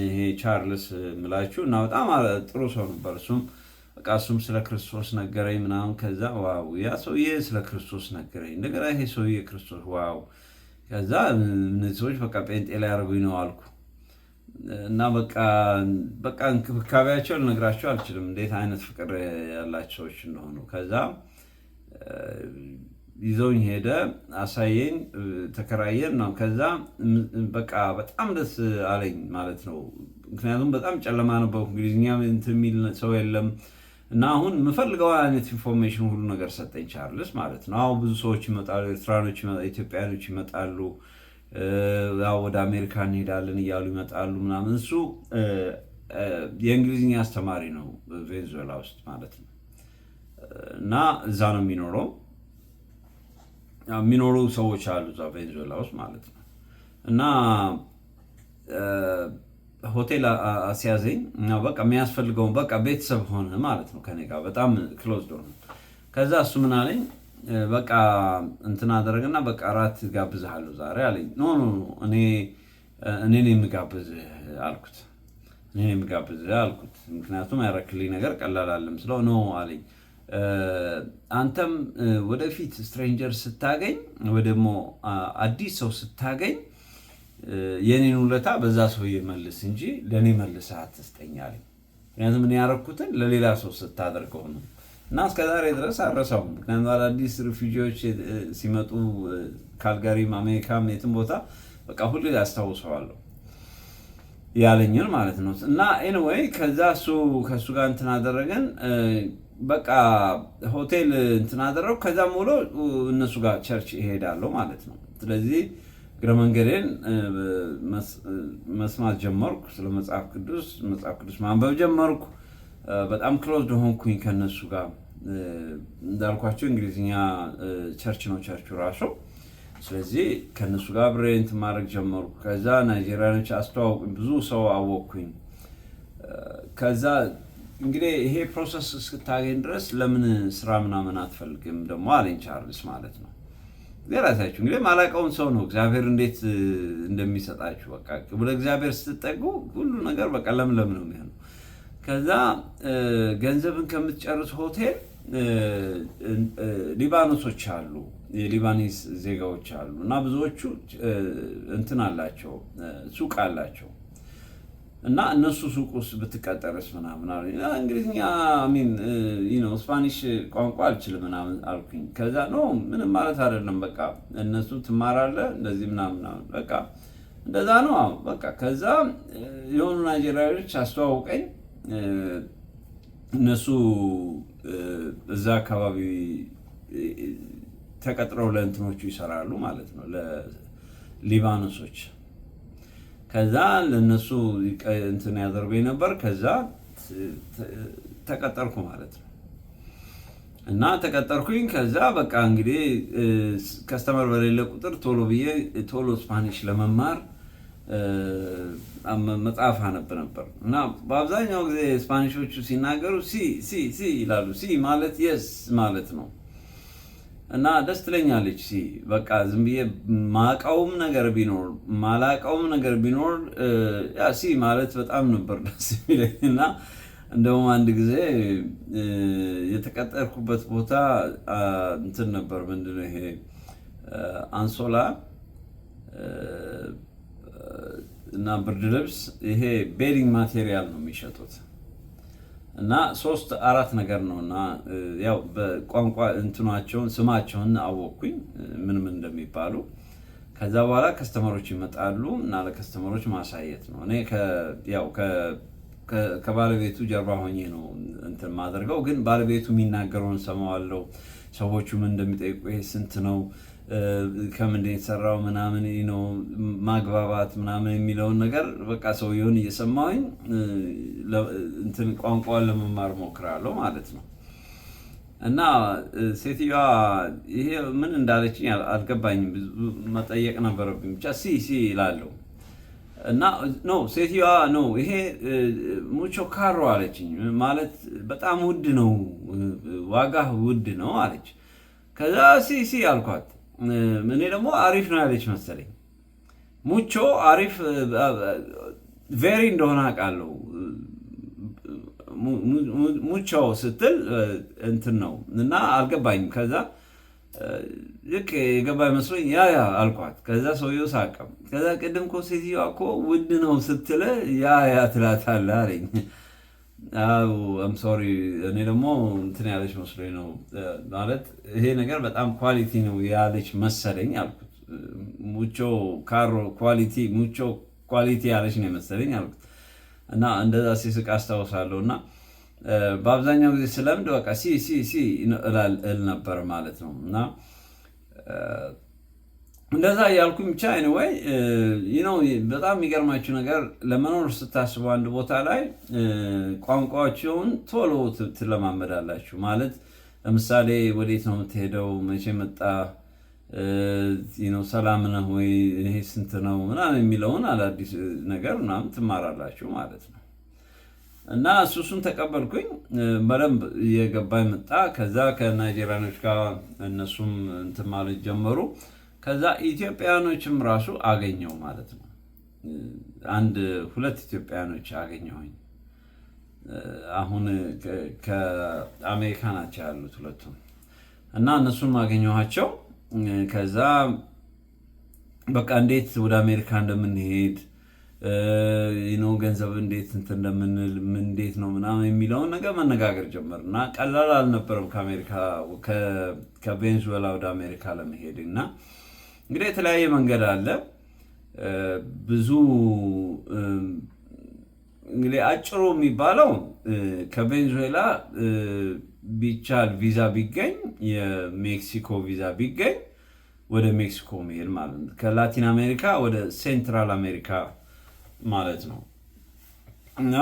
ይሄ ቻርልስ ምላችሁ እና በጣም ጥሩ ሰው ነበር። እሱም ስለ ክርስቶስ ነገረኝ ምናምን። ከዛ ዋው ያ ሰውዬ ስለ ክርስቶስ ነገረኝ። እንደገና ይሄ ሰውዬ ክርስቶስ ዋው። ከዛ እነዚህ ሰዎች በቃ ጴንጤ ላይ ያደርጉኝ ነው አልኩ። እና በቃ እንክብካቤያቸው ልነግራቸው አልችልም፣ እንዴት አይነት ፍቅር ያላቸው ሰዎች እንደሆኑ። ከዛ ይዘውኝ ሄደ፣ አሳየኝ፣ ተከራየን ነው። ከዛ በቃ በጣም ደስ አለኝ ማለት ነው። ምክንያቱም በጣም ጨለማ ነበርኩ፣ እንግሊዝኛ እንትን የሚል ሰው የለም። እና አሁን የምፈልገው አይነት ኢንፎርሜሽን ሁሉ ነገር ሰጠኝ ቻርልስ ማለት ነው። አሁን ብዙ ሰዎች ይመጣሉ፣ ኤርትራኖች፣ ኢትዮጵያኖች ይመጣሉ፣ ወደ አሜሪካ እንሄዳለን እያሉ ይመጣሉ ምናምን። እሱ የእንግሊዝኛ አስተማሪ ነው ቬንዙዌላ ውስጥ ማለት ነው። እና እዛ ነው የሚኖሩ ሰዎች አሉ እዛ ቬንዙዌላ ውስጥ ማለት ነው። እና ሆቴል አስያዘኝ እና በቃ የሚያስፈልገውን በቃ ቤተሰብ ሆነ ማለት ነው። ከኔ ጋር በጣም ክሎዝ ሆነ። ከዛ እሱ ምን አለኝ፣ በቃ እንትን አደረገና በቃ እራት ጋብዝሃለሁ ዛሬ አለኝ። ኖ እኔ የምጋብዝህ አልኩት። ምክንያቱም ያረክልኝ ነገር ቀላል አለም ስለው ኖ አለኝ። አንተም ወደፊት ስትሬንጀር ስታገኝ ወይ ደግሞ አዲስ ሰው ስታገኝ የኔን ውለታ በዛ ሰው መልስ እንጂ ለኔ መልሰህ አትስጠኝ አለኝ። ምክንያቱም እኔ ያረኩትን ለሌላ ሰው ስታደርገው ነው። እና እስከዛሬ ድረስ አልረሳውም። ምክንያቱም አዳዲስ ሪፊጂዎች ሲመጡ ካልጋሪም፣ አሜሪካም የትም ቦታ በቃ ሁሉ ያስታውሰዋለሁ ያለኝን ማለት ነው። እና ኤኒዌይ ከዛ ከእሱ ጋር እንትን አደረገን። በቃ ሆቴል እንትን አደረጉ። ከዛም ውሎ እነሱ ጋር ቸርች ይሄዳለሁ ማለት ነው። ስለዚህ እግረ መንገዴን መስማት ጀመርኩ። ስለ መጽሐፍ ቅዱስ ማንበብ ጀመርኩ። በጣም ክሎዝ ሆንኩኝ ከነሱ ጋር። እንዳልኳቸው እንግሊዝኛ ቸርች ነው ቸርቹ ራሱ። ስለዚህ ከነሱ ጋር አብሬ እንትን ማድረግ ጀመርኩ። ከዛ ናይጄሪያኖች አስተዋወቁኝ፣ ብዙ ሰው አወቅኩኝ። ከዛ እንግዲህ ይሄ ፕሮሰስ እስክታገኝ ድረስ ለምን ስራ ምናምን አትፈልግም ደግሞ አለኝ ቻርልስ ማለት ነው። ራሳችሁ እንግዲህ ማላውቀውን ሰው ነው እግዚአብሔር እንዴት እንደሚሰጣችሁ በቃ ወደ እግዚአብሔር ስትጠጉ ሁሉ ነገር በቃ ለምለም ነው የሚሆነው። ከዛ ገንዘብን ከምትጨርስ ሆቴል ሊባኖሶች አሉ፣ የሊባኒስ ዜጋዎች አሉ እና ብዙዎቹ እንትን አላቸው፣ ሱቅ አላቸው እና እነሱ ሱቅ ውስጥ ብትቀጠርስ ምናምን አሉኝ። እንግሊዝኛ ስፓኒሽ ቋንቋ አልችልም ምናምን አልኩኝ። ከዛ ምንም ማለት አይደለም በቃ እነሱ ትማራለህ እንደዚህ ምናምን በቃ እንደዛ ነው በቃ። ከዛ የሆኑ ናይጄሪያኖች አስተዋውቀኝ። እነሱ እዛ አካባቢ ተቀጥረው ለእንትኖቹ ይሰራሉ ማለት ነው፣ ለሊባኖሶች። ከዛ ለነሱ እንትን ያደርገኝ ነበር። ከዛ ተቀጠርኩ ማለት ነው። እና ተቀጠርኩኝ። ከዛ በቃ እንግዲህ ከስተመር በሌለ ቁጥር ቶሎ ስፓኒሽ ለመማር መጽሐፍ አነብ ነበር። እና በአብዛኛው ጊዜ ስፓኒሾቹ ሲናገሩ ሲ ይላሉ። ሲ ማለት የስ ማለት ነው። እና ደስ ትለኛለች በቃ ዝም ብዬ ማቃውም ነገር ቢኖር ማላቃውም ነገር ቢኖር ሲ ማለት በጣም ነበር ደስ የሚለኝ። እና እንደውም አንድ ጊዜ የተቀጠርኩበት ቦታ እንትን ነበር፣ ምንድነው ይሄ አንሶላ እና ብርድ ልብስ፣ ይሄ ቤዲንግ ማቴሪያል ነው የሚሸጡት። እና 3-4 ነገር ነው። እና ያው በቋንቋ እንትናቸውን ስማቸውን አወቅኩኝ ምን እንደሚባሉ። ከዛ በኋላ ከስተመሮች ይመጣሉ እና ለከስተመሮች ማሳየት ነው። እኔ ከባለቤቱ ጀርባ ሆኜ ነው እንትን ማደርገው። ግን ባለቤቱ የሚናገረውን ሰማዋለሁ። ሰዎቹ ምን እንደሚጠይቁ ይሄ ስንት ነው ከምንድን የተሰራው ምናምን ነው ማግባባት ምናምን የሚለውን ነገር በቃ ሰውየውን እየሰማሁኝ እንትን ቋንቋውን ለመማር ሞክራለሁ ማለት ነው። እና ሴትዮዋ ይሄ ምን እንዳለችኝ አልገባኝም። ብዙ መጠየቅ ነበረብኝ። ብቻ ሲ ይላለሁ እና ኖ ሴትዮዋ ኖ ይሄ ሙቾ ካሮ አለችኝ። ማለት በጣም ውድ ነው፣ ዋጋ ውድ ነው አለች። ከዛ ሲ አልኳት። እኔ ደግሞ አሪፍ ነው ያለች መሰለኝ። ሙቾ አሪፍ ቬሪ እንደሆነ አውቃለሁ። ሙቾ ስትል እንትን ነው እና አልገባኝም። ከዛ ልክ የገባኝ መስሎኝ ያ አልኳት። ከዛ ሰውየው ሳቀም። ከዛ ቅድም እኮ ሴትዮዋ እኮ ውድ ነው ስትል ያ ትላታለህ አለኝ። አም ሶሪ እኔ ደግሞ እንትን ያለች መስሎኝ ነው ማለት ይሄ ነገር በጣም ኳሊቲ ነው ያለች መሰለኝ አልኩት። ሙቾ ካሮ ኳሊቲ ሙቾ ኳሊቲ ያለች ነው መሰለኝ አልኩት። እና እንደዛ ሲስቅ አስታውሳለሁ። እና በአብዛኛው ጊዜ ስለምድ በቃ ሲ እል ነበር ማለት ነው። እና እንደዛ እያልኩኝ ብቻ ኤኒዌይ በጣም የሚገርማችሁ ነገር ለመኖር ስታስቡ አንድ ቦታ ላይ ቋንቋቸውን ቶሎ ትለማመዳላችሁ። ማለት ለምሳሌ ወዴት ነው የምትሄደው፣ መቼ መጣ፣ ሰላም ነህ ወይ፣ ይሄ ስንት ነው ምናምን የሚለውን አዳዲስ ነገር ምናምን ትማራላችሁ ማለት ነው። እና እሱን ተቀበልኩኝ። በደንብ እየገባኝ መጣ። ከዛ ከናይጄሪያኖች ጋር እነሱም እንትን ማለት ጀመሩ። ከዛ ኢትዮጵያኖችም ራሱ አገኘው ማለት ነው። ሁለት ኢትዮጵያኖች አገኘሁኝ። አሁን ከአሜሪካ ናቸው ያሉት ሁለቱም። እና እነሱን አገኘኋቸው። ከዛ በቃ እንዴት ወደ አሜሪካ እንደምንሄድ ገንዘብ እንዴት እንትን እንደምንል እንዴት ነው ምናምን የሚለውን ነገር መነጋገር ጀመር። እና ቀላል አልነበረም ከቬንዙዌላ ወደ አሜሪካ ለመሄድ። እና እንግዲህ የተለያየ መንገድ አለ። ብዙ እንግዲህ አጭሩ የሚባለው ከቬንዙዌላ ቢቻል ቪዛ ቢገኝ የሜክሲኮ ቪዛ ቢገኝ ወደ ሜክሲኮ መሄድ ማለት ነው። ከላቲን አሜሪካ ወደ ሴንትራል አሜሪካ ማለት ነው። እና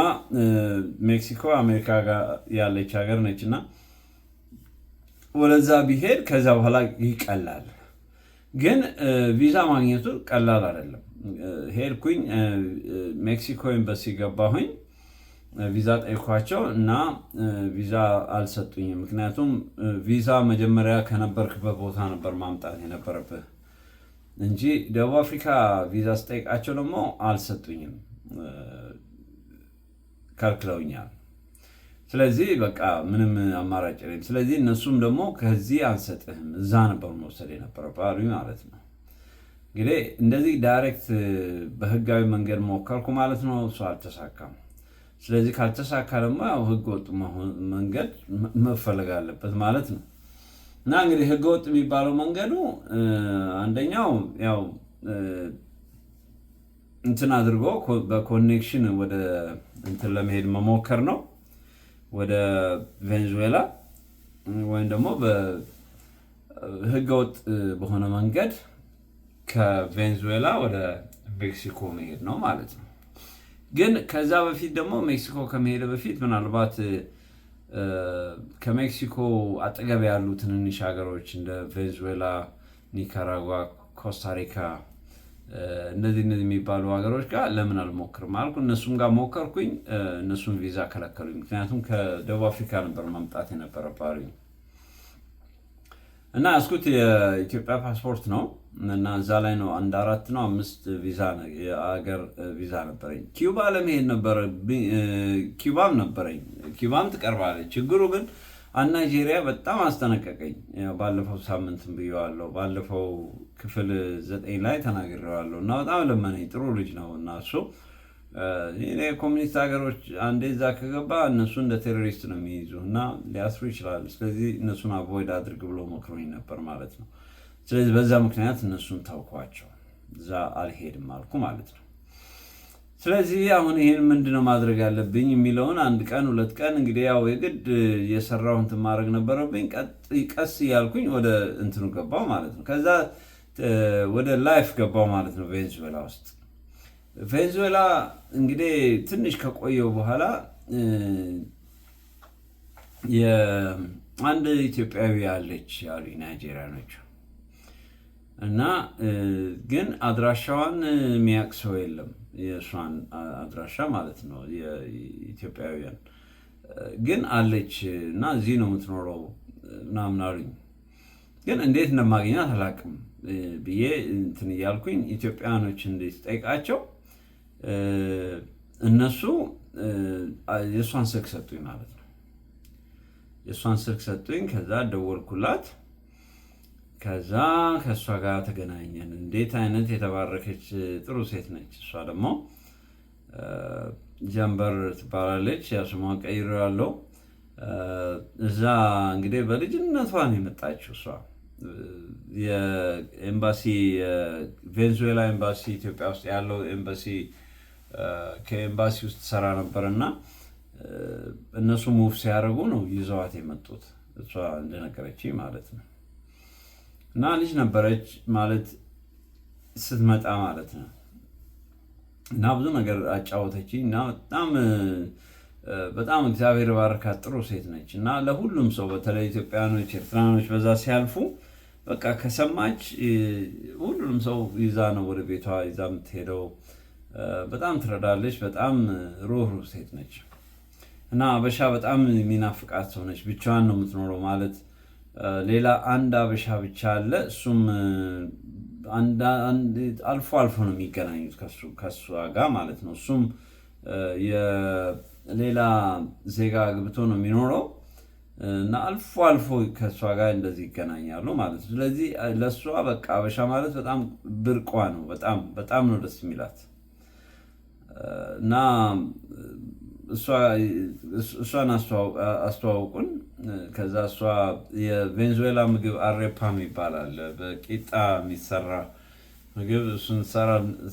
ሜክሲኮ አሜሪካ ጋር ያለች ሀገር ነች። እና ወደዛ ቢሄድ ከዛ በኋላ ይቀላል። ግን ቪዛ ማግኘቱ ቀላል አይደለም። ሄድኩኝ፣ ሜክሲኮ ኤምባሲ ገባሁኝ፣ ቪዛ ጠይኳቸው እና ቪዛ አልሰጡኝም። ምክንያቱም ቪዛ መጀመሪያ ከነበርክበት ቦታ ነበር ማምጣት የነበረብህ እንጂ ደቡብ አፍሪካ ቪዛ ስጠይቃቸው ደግሞ አልሰጡኝም፣ ከልክለውኛል። ስለዚህ በቃ ምንም አማራጭ የለም። ስለዚህ እነሱም ደግሞ ከዚህ አንሰጥህም፣ እዛ ነበር መውሰድ የነበረብህ ማለት ነው። እንግዲህ እንደዚህ ዳይሬክት በህጋዊ መንገድ ሞከርኩ ማለት ነው። እሱ አልተሳካም። ስለዚህ ካልተሳካ ደግሞ ያው ህገወጥ መንገድ መፈለግ አለበት ማለት ነው። እና እንግዲህ ህገወጥ የሚባለው መንገዱ አንደኛው ያው እንትን አድርጎ በኮኔክሽን ወደ እንትን ለመሄድ መሞከር ነው፣ ወደ ቬንዙዌላ ወይም ደግሞ በህገወጥ በሆነ መንገድ ከቬንዙዌላ ወደ ሜክሲኮ መሄድ ነው ማለት ነው። ግን ከዛ በፊት ደግሞ ሜክሲኮ ከመሄድ በፊት ምናልባት ከሜክሲኮ አጠገብ ያሉ ትንንሽ ሀገሮች እንደ ቬንዙዌላ፣ ኒካራጓ፣ ኮስታሪካ እነዚህ የሚባሉ ሀገሮች ጋር ለምን አልሞክርም አልኩ። እነሱም ጋር ሞከርኩኝ። እነሱም ቪዛ ከለከሉኝ። ምክንያቱም ከደቡብ አፍሪካ ነበር መምጣት የነበረብኝ እና ያስኩት የኢትዮጵያ ፓስፖርት ነው እና እዛ ላይ ነው 4 ነው 5 ቪዛ የሀገር ቪዛ ነበረኝ። ኪዩባ ለመሄድ ነበረ፣ ኪዩባም ነበረኝ። ኪዩባም ትቀርባለች። ችግሩ ግን ናይጄሪያ በጣም አስጠነቀቀኝ። ባለፈው ሳምንትም ብየዋለሁ፣ ባለፈው ክፍል 9 ላይ ተናግሬዋለሁ። እና በጣም ለመነኝ። ጥሩ ልጅ ነው እና እሱ ኮሚኒስት ሀገሮች አንዴ እዛ ከገባ እነሱ እንደ ቴሮሪስት ነው የሚይዙ እና ሊያስሩ ይችላሉ። ስለዚህ እነሱን አቮይድ አድርግ ብሎ መክሮኝ ነበር ማለት ነው። ስለዚህ በዛ ምክንያት እነሱን ታውኳቸው፣ እዛ አልሄድም አልኩ ማለት ነው። ስለዚህ አሁን ይሄን ምንድነው ማድረግ ያለብኝ የሚለውን አንድ ቀን ሁለት ቀን እንግዲህ ያው የግድ የሰራው እንትን ማድረግ ነበረብኝ። ቀስ እያልኩኝ ወደ እንትኑ ገባው ማለት ነው። ከዛ ወደ ላይፍ ገባው ማለት ነው ቬንዙዌላ ውስጥ። ቬንዙዌላ እንግዲህ ትንሽ ከቆየው በኋላ አንድ ኢትዮጵያዊ ያለች ያሉ ናይጄሪያኖች እና ግን አድራሻዋን የሚያውቅ ሰው የለም። የእሷን አድራሻ ማለት ነው የኢትዮጵያውያን ግን አለች እና እዚህ ነው የምትኖረው ምናምን አሉኝ። ግን እንዴት እንደማገኛት አላውቅም ብዬ እንትን እያልኩኝ ኢትዮጵያኖች እንዴት ጠይቃቸው እነሱ የእሷን ስልክ ሰጡኝ ማለት ነው። የእሷን ስልክ ሰጡኝ። ከዛ ደወልኩላት። ከዛ ከእሷ ጋር ተገናኘን። እንዴት አይነት የተባረከች ጥሩ ሴት ነች። እሷ ደግሞ ጀንበር ትባላለች። ያ ስሟን ቀይሬዋለሁ። እዛ እንግዲህ በልጅነቷ ነው የመጣችው። እሷ የኤምባሲ ቬንዙዌላ ኤምባሲ ኢትዮጵያ ውስጥ ያለው ኤምባሲ ከኤምባሲ ውስጥ ሰራ ነበርና እነሱ ሙቭ ሲያደርጉ ነው ይዘዋት የመጡት። እሷ እንደነገረችኝ ማለት ነው። እና ልጅ ነበረች ማለት ስትመጣ ማለት ነው። እና ብዙ ነገር አጫወተችኝ እና በጣም እግዚአብሔር ባረካት ጥሩ ሴት ነች። እና ለሁሉም ሰው በተለይ ኢትዮጵያኖች፣ ኤርትራኖች በዛ ሲያልፉ በቃ ከሰማች ሁሉንም ሰው ይዛ ነው ወደ ቤቷ ይዛ የምትሄደው። በጣም ትረዳለች። በጣም ሩህሩህ ሴት ነች። እና አበሻ በጣም የሚናፍቃት ሰው ነች። ብቻዋን ነው የምትኖረው ማለት ሌላ አንድ አበሻ ብቻ አለ። እሱም አልፎ አልፎ ነው የሚገናኙት ከሱ ጋር ማለት ነው። እሱም የሌላ ዜጋ ግብቶ ነው የሚኖረው እና አልፎ አልፎ ከእሷ ጋር እንደዚህ ይገናኛሉ ማለት ነው። ስለዚህ ለእሷ በቃ አበሻ ማለት በጣም ብርቋ ነው። በጣም ነው ደስ የሚላት እና እሷን አስተዋውቁን። ከዛ እሷ የቬንዙዌላ ምግብ አሬፓ ይባላል በቂጣ የሚሰራ ምግብ እሱን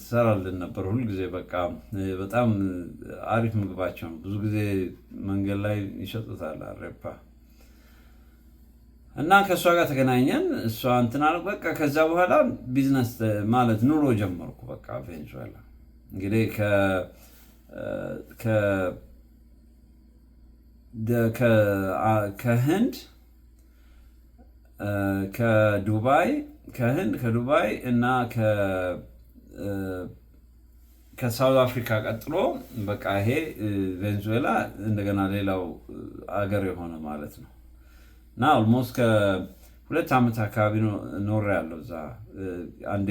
ሰራልን ነበር ሁልጊዜ። በቃ በጣም አሪፍ ምግባቸው ነው። ብዙ ጊዜ መንገድ ላይ ይሸጡታል አሬፓ። እና ከእሷ ጋር ተገናኘን። እሷ እንትን አለ በቃ። ከዛ በኋላ ቢዝነስ ማለት ኑሮ ጀመርኩ። በቃ ቬንዙዌላ እንግዲህ ከህንድ ከዱባይ እና ከሳውዝ አፍሪካ ቀጥሎ በቃ ይሄ ቬንዙዌላ እንደገና ሌላው አገር የሆነ ማለት ነው። እና ኦልሞስት ከ2 ዓመት አካባቢ ኖሬያለሁ እዛ። አንዴ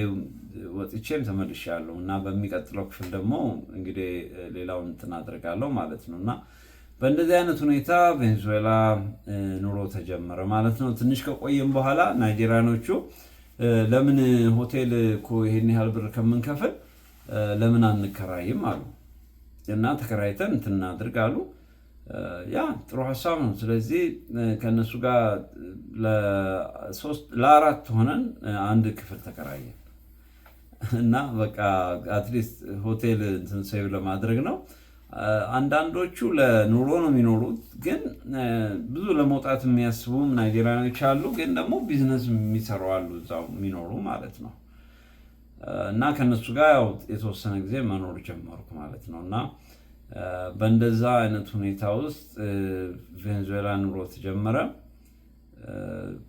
ወጥቼም ተመልሻለሁ እና በሚቀጥለው ክፍል ደግሞ እንግዲህ ሌላውን እንትን አደርጋለሁ ማለት ነው። እና በእንደዚህ አይነት ሁኔታ ቬንዙዌላ ኑሮ ተጀመረ ማለት ነው። ትንሽ ከቆየም በኋላ ናይጄሪያኖቹ ለምን ሆቴል እኮ ይሄን ያህል ብር ከምንከፍል ለምን አንከራይም አሉ። እና ተከራይተን እንትን እናድርግ አሉ። ያ ጥሩ ሀሳብ ነው። ስለዚህ ከነሱ ጋር ለ4 ሆነን አንድ ክፍል ተከራየን እና በቃ አትሊስት ሆቴል እንትን ሴቭ ለማድረግ ነው። አንዳንዶቹ ለኑሮ ነው የሚኖሩት፣ ግን ብዙ ለመውጣት የሚያስቡም ናይጄሪያኖች አሉ። ግን ደግሞ ቢዝነስ የሚሰሩ አሉ እዛው የሚኖሩ ማለት ነው። እና ከነሱ ጋር ያው የተወሰነ ጊዜ መኖር ጀመርኩ ማለት ነው። እና በእንደዛ አይነት ሁኔታ ውስጥ ቬንዙዌላ ኑሮ ተጀመረ።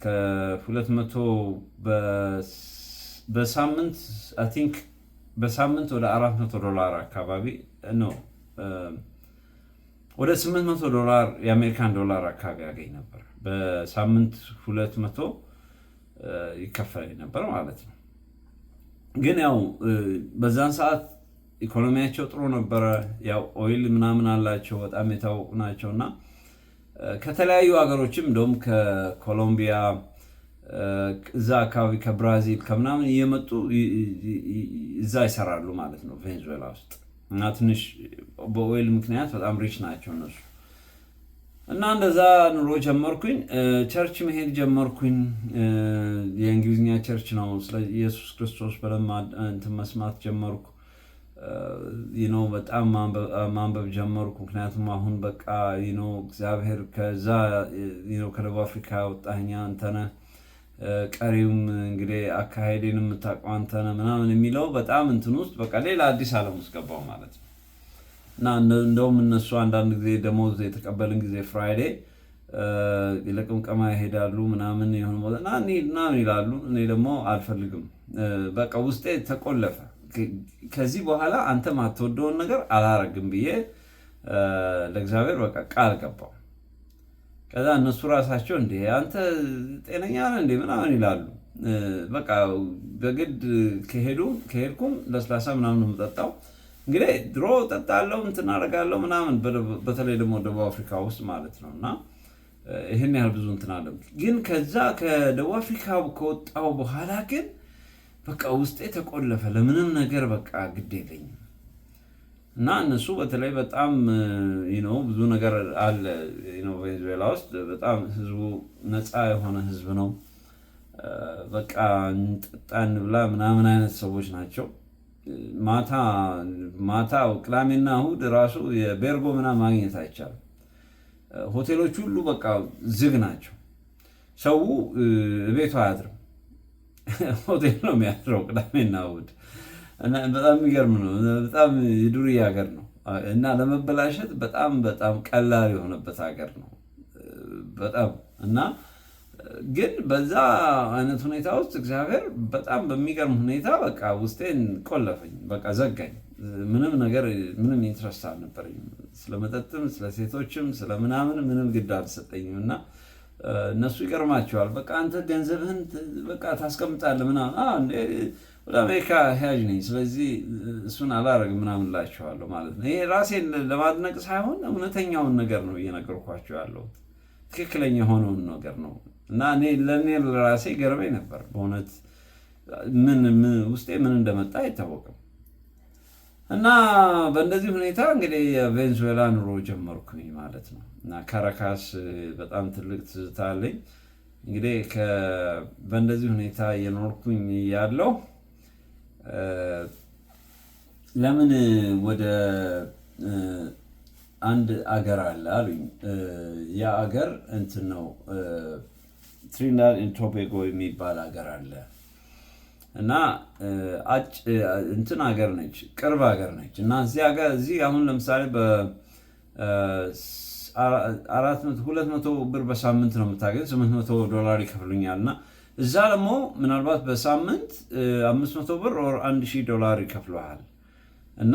ከ200 በሳምንት አይ ቲንክ በሳምንት ወደ $400 አካባቢ ነው፣ ወደ $800 የአሜሪካን ዶላር አካባቢ ያገኝ ነበር። በሳምንት 200 ይከፈለኝ ነበር ማለት ነው። ግን ያው በዛን ሰዓት ኢኮኖሚያቸው ጥሩ ነበረ። ያው ኦይል ምናምን አላቸው፣ በጣም የታወቁ ናቸው። እና ከተለያዩ ሀገሮችም እንደውም ከኮሎምቢያ እዛ አካባቢ ከብራዚል ከምናምን እየመጡ እዛ ይሰራሉ ማለት ነው ቬንዙዌላ ውስጥ። እና ትንሽ በኦይል ምክንያት በጣም ሪች ናቸው እነሱ። እና እንደዛ ኑሮ ጀመርኩኝ። ቸርች መሄድ ጀመርኩኝ። የእንግሊዝኛ ቸርች ነው። ስለ ኢየሱስ ክርስቶስ በደንብ እንትን መስማት ጀመርኩ። በጣም ማንበብ ጀመርኩ። ምክንያቱም አሁን በቃ እግዚአብሔር ከዛ ከደቡብ አፍሪካ ወጣኸኛ አንተነህ፣ ቀሪውም እንግዲህ አካሄዴን የምታውቀው አንተነህ ምናምን የሚለው በጣም እንትን ውስጥ በቃ ሌላ አዲስ ዓለም ውስጥ ገባው ማለት ነው። እና እንደውም እነሱ አንዳንድ ጊዜ ደሞዝ የተቀበልን ጊዜ ፍራይዴ ለቅምቀማ ይሄዳሉ ምናምን የሆነ ቦታ ምናምን ይላሉ። እኔ ደግሞ አልፈልግም፣ በቃ ውስጤ ተቆለፈ። ከዚህ በኋላ አንተ ማትወደውን ነገር አላረግም ብዬ ለእግዚአብሔር በቃ ቃል ገባው። ከዛ እነሱ ራሳቸው እንዴ አንተ ጤነኛ ነህ እንዴ ምናምን ይላሉ። በቃ በግድ ከሄድኩም ለስላሳ ምናምን ነው የምጠጣው። እንግዲህ ድሮ ጠጣለሁ እንትን አደርጋለሁ ምናምን፣ በተለይ ደግሞ ደቡብ አፍሪካ ውስጥ ማለት ነው። እና ይህን ያህል ብዙ እንትን አለ። ግን ከዛ ከደቡብ አፍሪካ ከወጣው በኋላ ግን በቃ ውስጤ ተቆለፈ። ለምንም ነገር በቃ ግድ የለኝም። እና እነሱ በተለይ በጣም ብዙ ነገር አለ ቬኔዙዌላ ውስጥ። በጣም ህዝቡ ነፃ የሆነ ህዝብ ነው። በቃ እንጠጣ እንብላ ምናምን አይነት ሰዎች ናቸው። ማታ ቅዳሜና እሑድ ራሱ የቤርጎ ምናምን ማግኘት አይቻልም። ሆቴሎች ሁሉ በቃ ዝግ ናቸው። ሰው ቤቱ አያድርም፣ ሆቴል ነው የሚያድረው ቅዳሜና እሑድ። በጣም የሚገርም ነው። በጣም የዱርዬ ሀገር ነው እና ለመበላሸት በጣም በጣም ቀላል የሆነበት ሀገር ነው በጣም። እና ግን በዛ አይነት ሁኔታ ውስጥ እግዚአብሔር በጣም በሚገርም ሁኔታ በቃ ውስጤን ቆለፈኝ፣ በቃ ዘጋኝ። ምንም ኢንትረስት አልነበረኝም። ስለመጠጥም ስለ ሴቶችም ስለምናምን ምንም ግድ አልሰጠኝም። እና እነሱ ይገርማቸዋል። በቃ አንተ ገንዘብህን በቃ ታስቀምጣለህ ምናምን፣ ወደ አሜሪካ ሄያጅ ነኝ ስለዚህ እሱን አላረግም ምናምን እላቸዋለሁ ማለት ነው። ይሄ ራሴን ለማድነቅ ሳይሆን እውነተኛውን ነገር ነው እየነገርኳቸው ያለሁት፣ ትክክለኛ የሆነውን ነገር ነው። እና ለእኔ ለራሴ ገርመኝ ነበር በእውነት ውስጤ ምን እንደመጣ አይታወቅም። እና በእንደዚህ ሁኔታ እንግዲህ የቬኔዙዌላ ኑሮ ጀመርኩኝ ማለት ነው። እና ካራካስ በጣም ትልቅ ትዝታ አለኝ። እንግዲህ በእንደዚህ ሁኔታ እየኖርኩኝ ያለው ለምን ወደ አንድ አገር አለ አሉኝ። ያ አገር እንትን ነው ትሪኒዳድ ኤንድ ቶቤጎ የሚባል አገር አለ እና እንትን ሀገር ነች፣ ቅርብ ሀገር ነች። እና እዚህ አሁን ለምሳሌ $200 ብር በሳምንት ነው የምታገኝ፣ $800 ይከፍሉኛል። እና እዛ ደግሞ ምናልባት በሳምንት $500 ብር or $1000 ይከፍሉሃል። እና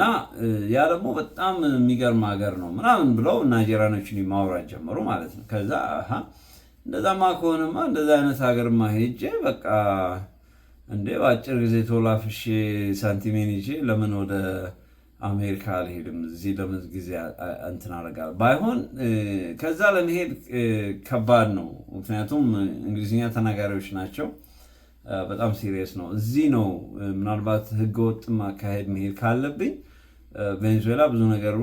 ያ ደግሞ በጣም የሚገርም ሀገር ነው ምናምን ብለው ናይጄሪያኖችን ማውራት ጀመሩ ማለት ነው። ከዛ እንደዛማ ከሆነማ እንደዛ አይነት ሀገርማ ሄጄ በቃ እንዴ በአጭር ጊዜ ተወላፍሼ ሳንቲሜን ይዤ ለምን ወደ አሜሪካ አልሄድም? እዚህ ለምን ጊዜ እንትን አደርጋለሁ? ባይሆን ከዛ ለመሄድ ከባድ ነው፣ ምክንያቱም እንግሊዝኛ ተናጋሪዎች ናቸው። በጣም ሲሪየስ ነው። እዚህ ነው ምናልባት ህገወጥ አካሄድ መሄድ ካለብኝ ቬኔዙዌላ ብዙ ነገሩ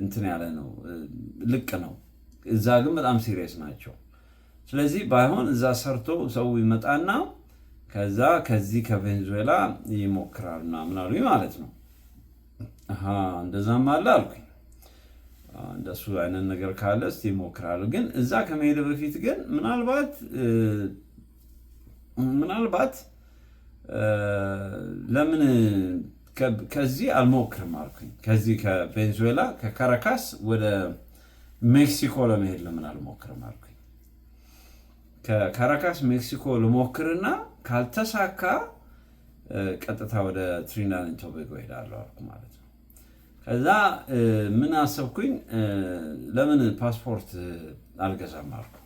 እንትን ያለ ነው፣ ልቅ ነው። እዛ ግን በጣም ሲሪየስ ናቸው። ስለዚህ ባይሆን እዛ ሰርቶ ሰው ይመጣና ከዚህ ከቬኔዙዌላ ይሞክራል ምናምን አሉኝ ማለት ነው። እንደዛም አለ አልኩኝ። እንደሱ አይነት ነገር ካለ እስቲ ይሞክራሉ። ግን እዛ ከመሄድ በፊት ግን ምናልባት ለምን ከዚህ አልሞክርም አልኩኝ። ከዚህ ከቬኔዙዌላ ከካራካስ ወደ ሜክሲኮ ለመሄድ ለምን አልሞክርም አልኩኝ። ከካራካስ ሜክሲኮ ልሞክርና ካልተሳካ ቀጥታ ወደ ትሪኒዳድ ኤንድ ቶቤጎ ሄዳለሁ አልኩ ማለት ነው። ከዛ ምን አሰብኩኝ፣ ለምን ፓስፖርት አልገዛም አልኩ።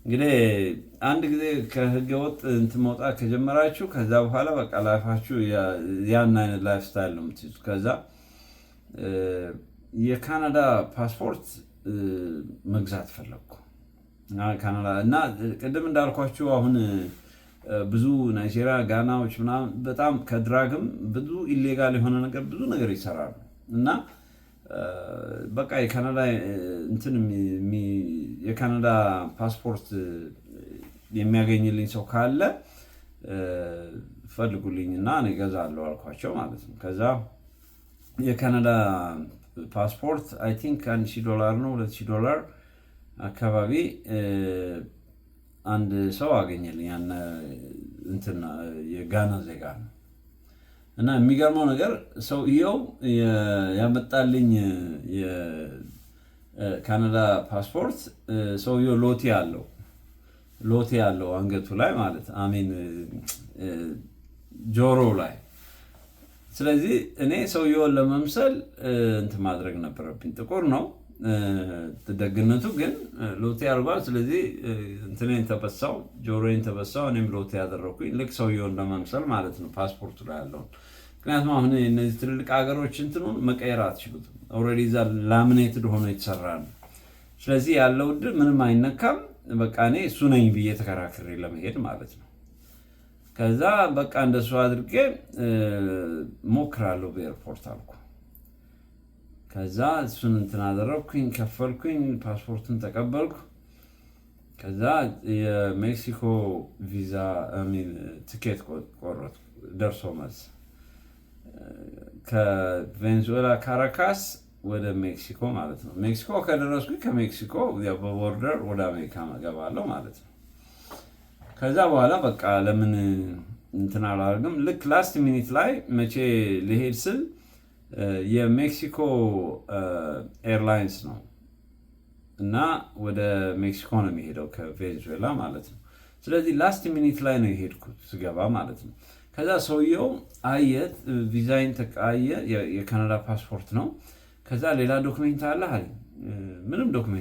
እንግዲህ አንድ ጊዜ ከህገ ወጥ እንትን መውጣት ከጀመራችሁ ከዛ በኋላ በቃ ላይፋችሁ ያን አይነት ላይፍ ስታይል ነው የምትይዙ። ከዛ የካናዳ ፓስፖርት መግዛት ፈለግኩ ካናዳ። እና ቅድም እንዳልኳችሁ አሁን ብዙ ናይጄሪያ፣ ጋናዎች ምናምን በጣም ከድራግም ብዙ ኢሌጋል የሆነ ነገር ብዙ ነገር ይሰራሉ። እና በቃ የካናዳ ፓስፖርት የሚያገኝልኝ ሰው ካለ ፈልጉልኝና እኔ እገዛለሁ አልኳቸው ማለት ነው። ከዛ የካናዳ ፓስፖርት አይ ቲንክ $1000 ነው $2000 አካባቢ አንድ ሰው አገኘልኝ። ያነ እንትና የጋና ዜጋ ነው። እና የሚገርመው ነገር ሰውየው ያመጣልኝ የካናዳ ፓስፖርት ሰውየው ሎቴ ያለው አንገቱ ላይ ማለት አሚን ጆሮ ላይ። ስለዚህ እኔ ሰውየውን ለመምሰል እንትን ማድረግ ነበረብኝ። ጥቁር ነው ደግነቱ ግን ሎቴ አድርጓል። ስለዚህ እንትኔን ተበሳው፣ ጆሮዬን ተበሳው፣ እኔም ሎቴ ያደረኩኝ ልክ ሰውየውን ለመምሰል ማለት ነው ፓስፖርቱ ላይ ያለውን። ምክንያቱም አሁን እነዚህ ትልልቅ ሀገሮች እንትኑን መቀየር አትችሉትም። ኦልሬዲ እዛ ላሚኔትድ ሆኖ የተሰራ ነው። ስለዚህ ያለው ዕድል ምንም አይነካም። በቃ እኔ እሱ ነኝ ብዬ ተከራክሬ ለመሄድ ማለት ነው። ከዛ በቃ እንደሱ አድርጌ ሞክራለሁ በኤርፖርት አልኩ። ከዛ እሱን እንትን አደረግኩኝ፣ ከፈልኩኝ፣ ፓስፖርቱን ተቀበልኩ። ከዛ የሜክሲኮ ቪዛ ትኬት ቆረጥኩ፣ ደርሶ መልስ ከቬንዙዌላ ካራካስ ወደ ሜክሲኮ ማለት ነው። ሜክሲኮ ከደረስኩኝ ከሜክሲኮ በቦርደር ወደ አሜሪካ እገባለሁ ማለት ነው። ከዛ በኋላ በቃ ለምን እንትን አላደርግም። ልክ ላስት ሚኒት ላይ መቼ ልሄድ ስል የሜክሲኮ ኤርላይንስ ነው እና ወደ ሜክሲኮ ነው የሚሄደው ከቬንዙዌላ ማለት ነው። ስለዚህ ላስት ሚኒት ላይ ነው የሄድኩት ስገባ ማለት ነው። ከዛ ሰውየው አየ፣ ቪዛይን ተቃየ፣ የካናዳ ፓስፖርት ነው። ከዛ ሌላ ዶክሜንት አለ አለኝ። ምንም ዶክሜንት